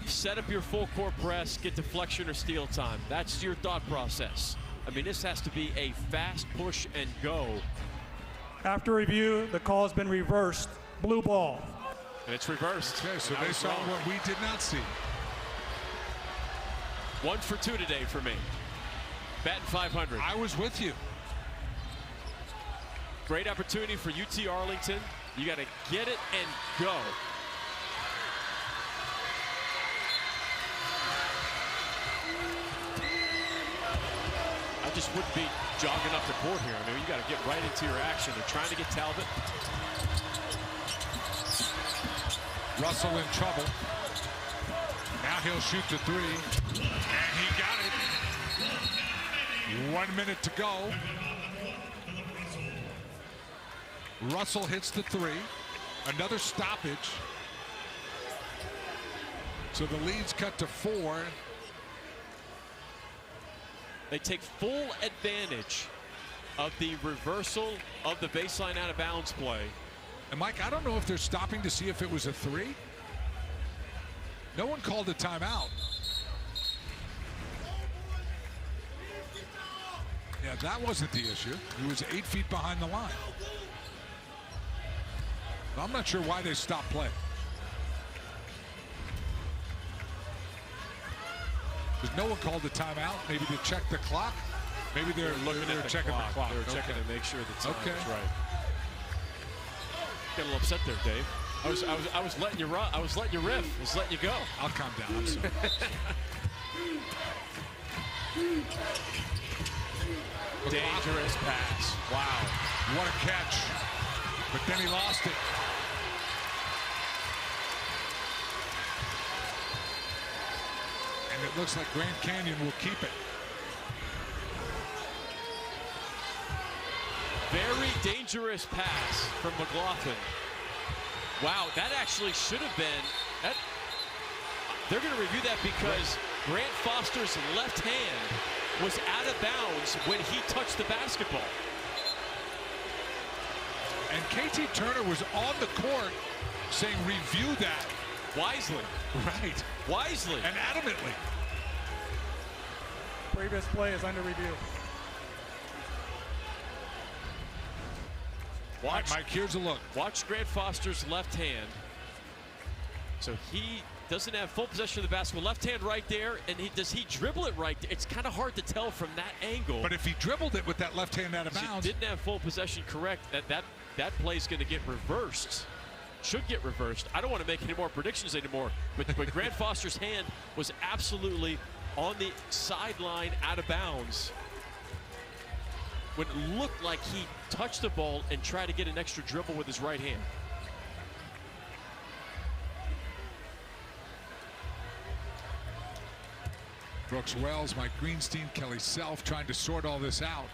Set up your full court press, get deflection or steal time. That's your thought process. I mean, this has to be a fast push and go. After review, the call has been reversed. Blue ball. And it's reversed. Okay, so they saw what we did not see. 1 for 2 today for me. Batting 500. I was with you. Great opportunity for UT Arlington. You got to get it and go. I just wouldn't be jogging up the court here. I mean, you got to get right into your action. They're trying to get Talbot. Russell in trouble. Now he'll shoot the 3. And he got it. 1 minute to go. Russell hits the 3. Another stoppage. So the lead's cut to 4. They take full advantage of the reversal of the baseline out of bounds play. And Mike, I don't know if they're stopping to see if it was a 3. No one called a timeout. Yeah, that wasn't the issue. He was 8 feet behind the line. I'm not sure why they stopped play. Because no one called the timeout. Maybe to check the clock. Maybe they're checking the clock. They were checking to make sure the time was right. Got a little upset there, Dave. I was letting you run. I was letting you riff. I was letting you go. I'll calm down. I'm sorry. Dangerous pass. Wow. What a catch. But then he lost it. And it looks like Grand Canyon will keep it. Very dangerous pass from McLaughlin. Wow, that actually should have been. They're going to review that because Grant Foster's left hand was out of bounds when he touched the basketball. And KT Turner was on the court saying, review that. Wisely. Right. Wisely. And adamantly. Previous play is under review. Watch, Mike, here's a look. Watch Grant Foster's left hand. So he doesn't have full possession of the basketball. Left hand right there, and does he dribble it right there? It's kind of hard to tell from that angle. But if he dribbled it with that left hand out of bounds. He didn't have full possession, correct. That play is going to get reversed. Should get reversed. I don't want to make any more predictions anymore. But Grant Foster's hand was absolutely on the sideline out of bounds when it looked like he touched the ball and tried to get an extra dribble with his right hand. Brooks Wells, Mike Greenstein, Kelly Self trying to sort all this out.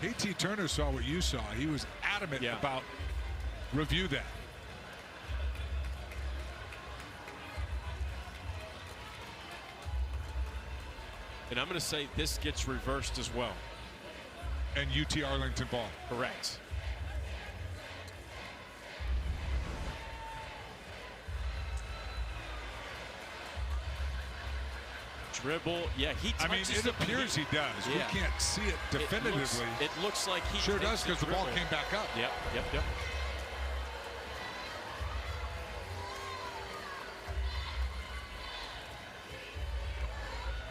KT Turner saw what you saw. He was adamant about review that. And I'm going to say this gets reversed as well. And UT Arlington ball. Correct. Dribble, yeah, he touches. I mean, it appears he does. Yeah. We can't see it definitively. It looks like he sure does because the ball came back up. Yep.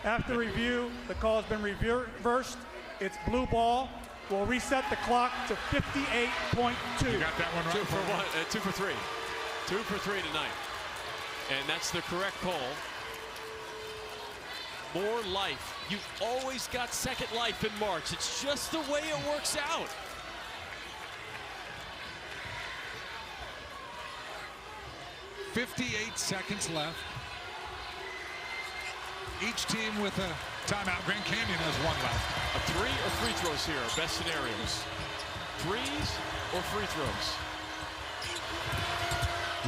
After review, the call has been reversed. It's blue ball. We'll reset the clock to 58.2. You got that one right? 2 for 1, 2 for 3. 2 for 3 tonight. And that's the correct call. more life. You've always got second life in March. It's just the way it works out. .58 seconds left. Each team with a timeout. Grand Canyon has one left. A three or free throws here, best scenarios. Threes or free throws.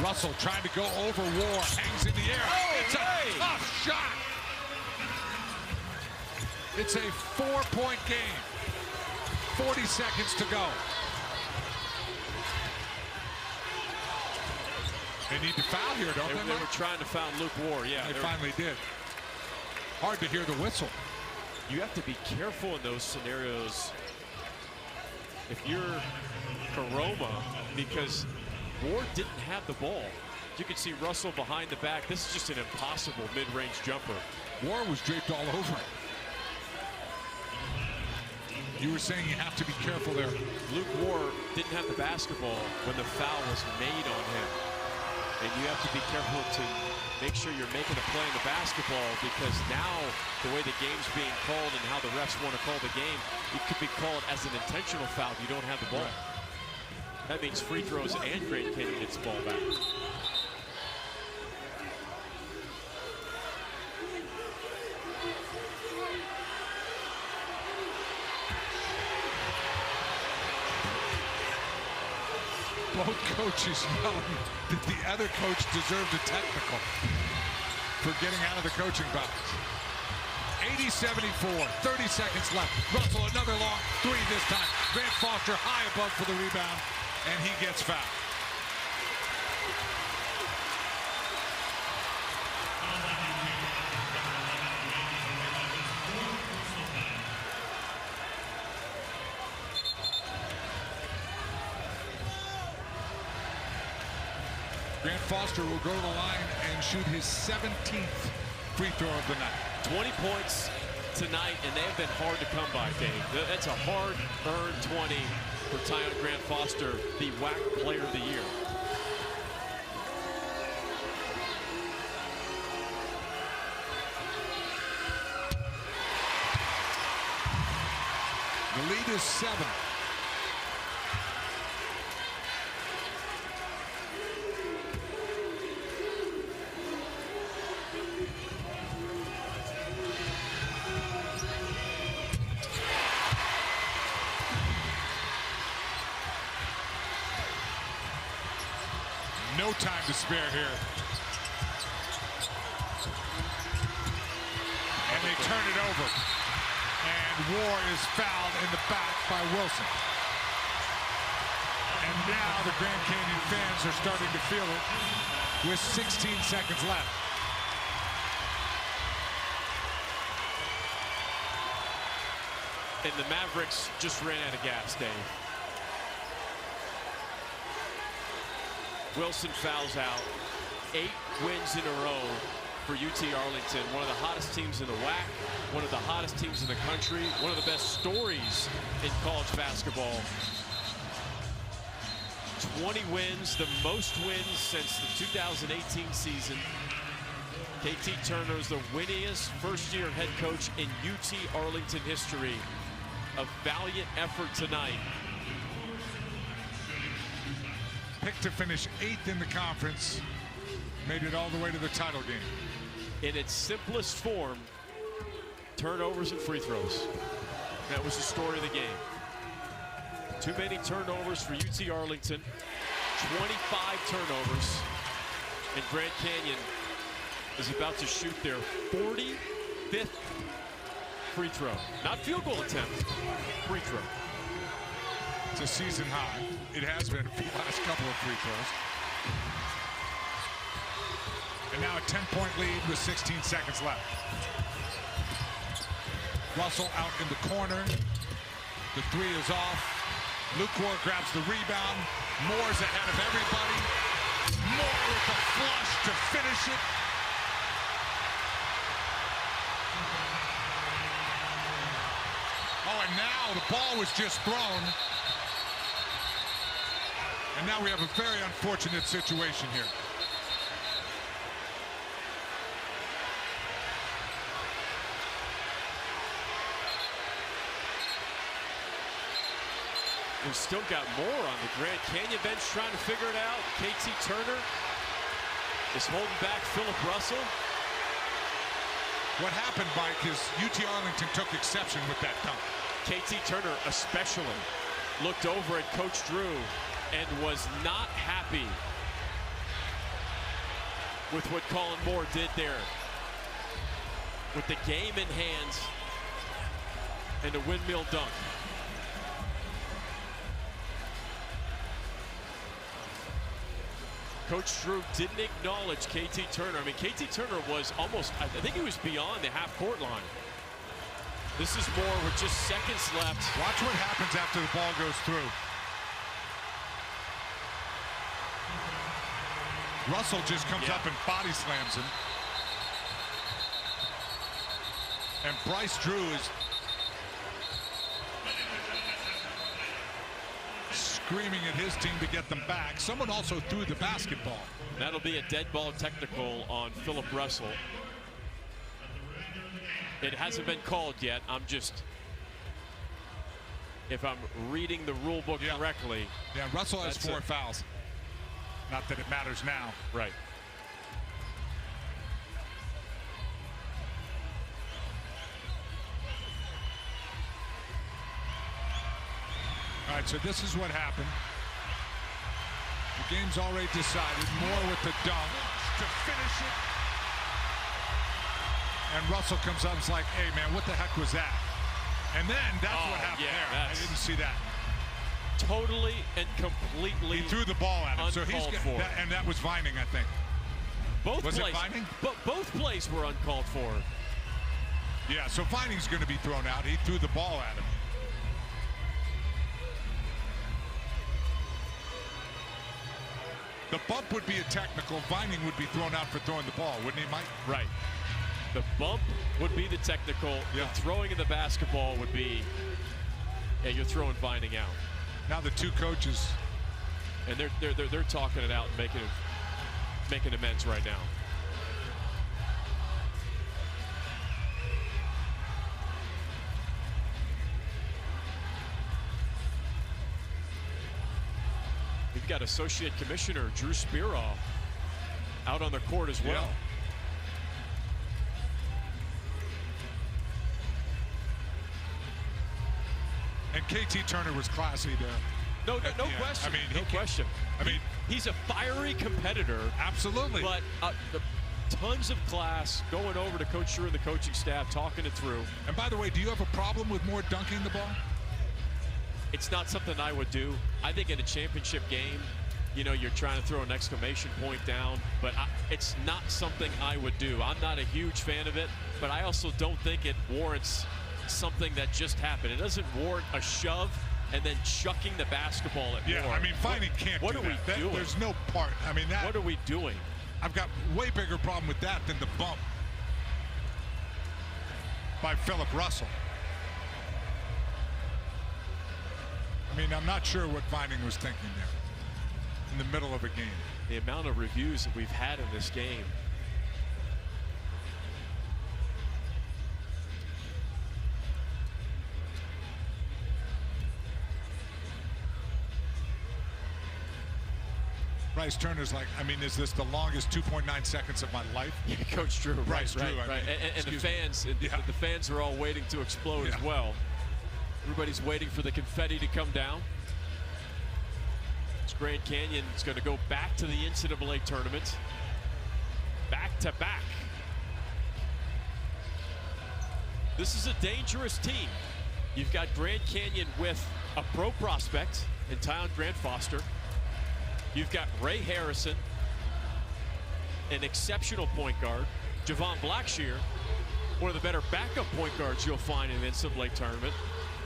Russell trying to go over War, hangs in the air. Oh, it's a tough shot. It's a 4-point game. 40 seconds to go. They need to foul here, don't they? They were trying to foul Luke War, yeah. They finally did. Hard to hear the whistle. You have to be careful in those scenarios if you're Karoma, because Ward didn't have the ball. You can see Russell behind the back. This is just an impossible mid-range jumper. Ward was draped all over it. You were saying you have to be careful there. Luke Ward didn't have the basketball when the foul was made on him. And you have to be careful to make sure you're making a play in the basketball, because now the way the game's being called and how the refs want to call the game, it could be called as an intentional foul if you don't have the ball. That means free throws and Grand Canyon gets the ball back. Both coaches know that the other coach deserved a technical for getting out of the coaching box. 80-74, 30 seconds left. Russell, another long three this time. Grant Foster high above for the rebound, and he gets fouled. Grant Foster will go to the line and shoot his 17th free throw of the night. 20 points tonight, and they have been hard to come by, Dave. That's a hard-earned 20 for Tyon Grant Foster, the WAC Player of the Year. The lead is 7. No time to spare here. And they turn it over. And War is fouled in the back by Wilson. And now the Grand Canyon fans are starting to feel it with 16 seconds left. And the Mavericks just ran out of gas, Dave. Wilson fouls out. 8 wins in a row for UT Arlington. One of the hottest teams in the WAC, one of the hottest teams in the country, one of the best stories in college basketball. 20 wins, the most wins since the 2018 season. KT Turner is the winningest first-year head coach in UT Arlington history. A valiant effort tonight. Picked to finish 8th in the conference, made it all the way to the title game. In its simplest form, turnovers and free throws. That was the story of the game. Too many turnovers for UT Arlington. 25 turnovers. And Grand Canyon is about to shoot their 45th free throw. Not field goal attempt, free throw. It's a season high. It has been for the last couple of free throws. And now a 10-point lead with 16 seconds left. Russell out in the corner. The three is off. Luke Ward grabs the rebound. Moore's ahead of everybody. Moore with the flush to finish it. Oh, and now the ball was just thrown. And now we have a very unfortunate situation here. We've still got more on the Grand Canyon bench trying to figure it out. KT Turner is holding back Philip Russell. What happened, Mike, is UT Arlington took exception with that dunk. KT Turner especially looked over at Coach Drew and was not happy with what Colin Moore did there. With the game in hands and a windmill dunk. Coach Drew didn't acknowledge KT Turner. I mean, KT Turner was almost, I think he was beyond the half-court line. This is Moore with just seconds left. Watch what happens after the ball goes through. Russell just comes up and body slams him. And Bryce Drew is screaming at his team to get them back. Someone also threw the basketball. That'll be a dead ball technical on Philip Russell. It hasn't been called yet. I'm just, if I'm reading the rule book correctly. Yeah, Russell has 4 fouls. Not that it matters now. Right. All right, so this is what happened. The game's already decided. Moore with the dunk to finish it. And Russell comes up and is like, hey, man, what the heck was that? And then that's what happened there. I didn't see that. Totally and completely. He threw the ball at him. So he's for. And that was Vining, I think. Both was plays, it Vining? Both plays were uncalled for. Yeah, so Vining's going to be thrown out. He threw the ball at him. The bump would be a technical. Vining would be thrown out for throwing the ball, wouldn't he, Mike? Right. The bump would be the technical. Yeah. The throwing of the basketball would be, you're throwing Vining out. Now the two coaches, and they're talking it out and making amends right now. We've got Associate Commissioner Drew Spiro out on the court as well. And KT Turner was classy there. No question. I mean, no question. I mean, he's a fiery competitor. Absolutely. But tons of class, going over to Coach Drew and the coaching staff, talking it through. And by the way, do you have a problem with Moore dunking the ball? It's not something I would do. I think in a championship game, you're trying to throw an exclamation point down, but it's not something I would do. I'm not a huge fan of it, but I also don't think it warrants something that just happened. It doesn't warrant a shove and then chucking the basketball at Moore. I mean, Vining can't what do are that. we doing? There's no part. I mean, that. What are we doing? I've got way bigger problem with that than the bump by Philip Russell. I mean, I'm not sure what Vining was thinking there in the middle of a game. The amount of reviews that we've had in this game. Bryce Turner's like, I mean, is this the longest 2.9 seconds of my life? Yeah, Coach Drew. Bryce Drew. Right. And the fans, the fans are all waiting to explode as well. Everybody's waiting for the confetti to come down. This Grand Canyon is going to go back to the NCAA tournament. Back to back. This is a dangerous team. You've got Grand Canyon with a pro prospect in Tyon Grant Foster. You've got Ray Harrison, an exceptional point guard. Javon Blackshear, one of the better backup point guards you'll find in an NCAA tournament.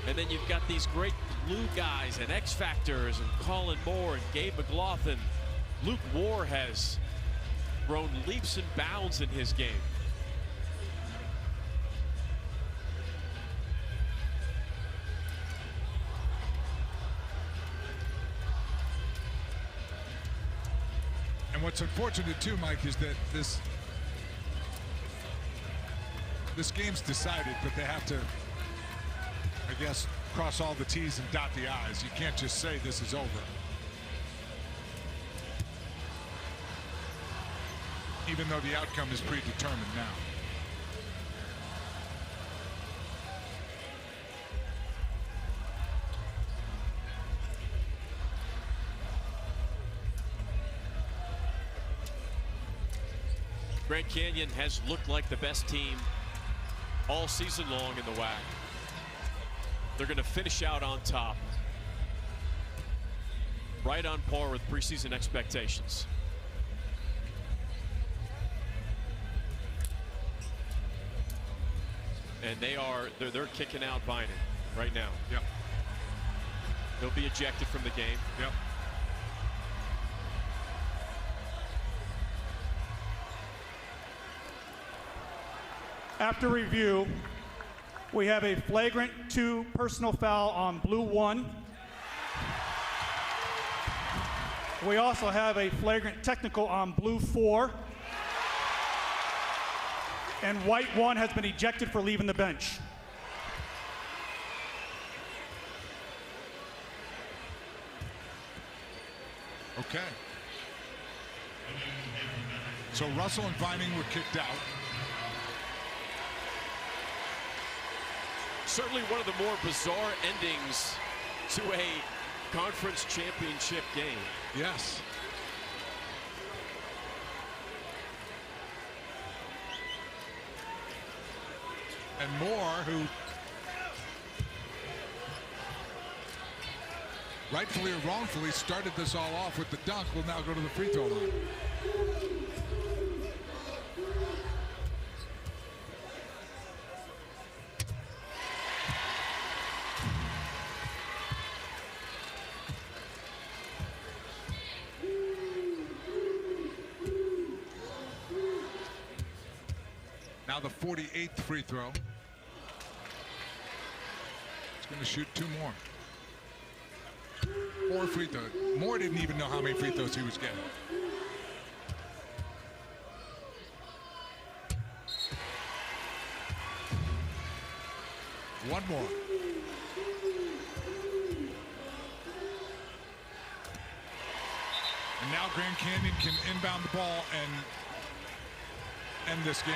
And then you've got these great blue guys and X Factors and Colin Moore and Gabe McLaughlin. Luke Moore has grown leaps and bounds in his game. And what's unfortunate too, Mike, is that this game's decided, but they have to, I guess, cross all the T's and dot the I's. You can't just say this is over. Even though the outcome is predetermined now. Grand Canyon has looked like the best team all season long in the WAC. They're going to finish out on top, right on par with preseason expectations. And they're kicking out Bynum right now. Yep. He'll be ejected from the game. Yep. After review, we have a flagrant 2 personal foul on blue 1. We also have a flagrant technical on blue 4. And white 1 has been ejected for leaving the bench. Okay. So Russell and Vining were kicked out. Certainly one of the more bizarre endings to a conference championship game. Yes. And Moore, who rightfully or wrongfully started this all off with the dunk, will now go to the free throw line. Now the 48th free throw. He's going to shoot 2 more. 4 free throws. Moore didn't even know how many free throws he was getting. One more. And now Grand Canyon can inbound the ball and end this game.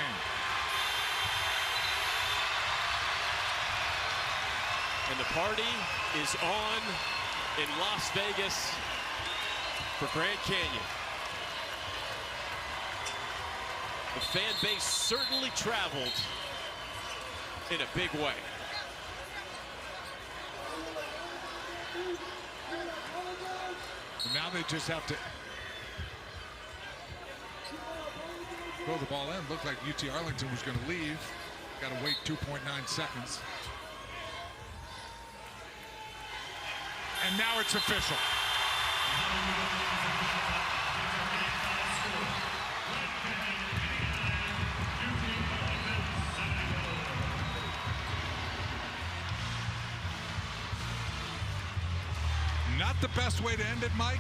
And the party is on in Las Vegas for Grand Canyon. The fan base certainly traveled in a big way. And now they just have to throw the ball in. Looked like UT Arlington was going to leave. Got to wait 2.9 seconds. And now it's official. Not the best way to end it, Mike,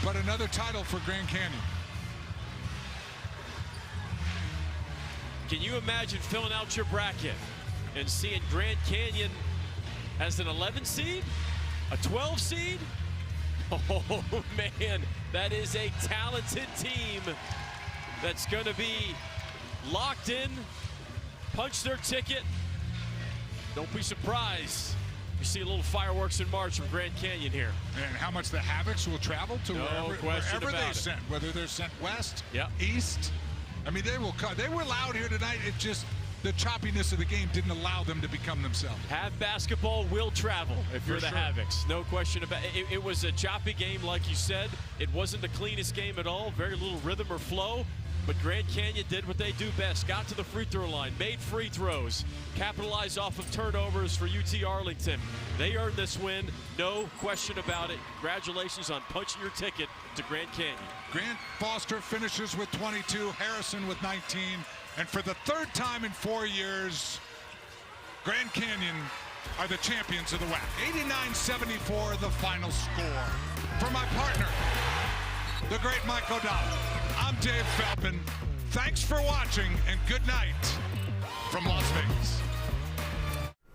but another title for Grand Canyon. Can you imagine filling out your bracket and seeing Grand Canyon as an 11 seed? A 12 seed? Oh man, that is a talented team that's going to be locked in, punch their ticket. Don't be surprised. You see a little fireworks in March from Grand Canyon here. And how much the Havocs will travel to wherever they're sent, whether they're sent west, east. I mean, they will cut. They were loud here tonight. It just, the choppiness of the game didn't allow them to become themselves. Have basketball will travel if you're the Havocs. No question about it. It was a choppy game, like you said. It wasn't the cleanest game at all. Very little rhythm or flow. But Grand Canyon did what they do best. Got to the free throw line, made free throws, capitalized off of turnovers for UT Arlington. They earned this win, no question about it. Congratulations on punching your ticket to Grand Canyon. Grant Foster finishes with 22, Harrison with 19. And for the 3rd time in 4 years, Grand Canyon are the champions of the WAC. 89-74, the final score. For my partner, the great Mike O'Donnell, I'm Dave Feldman. Thanks for watching, and good night from Las Vegas.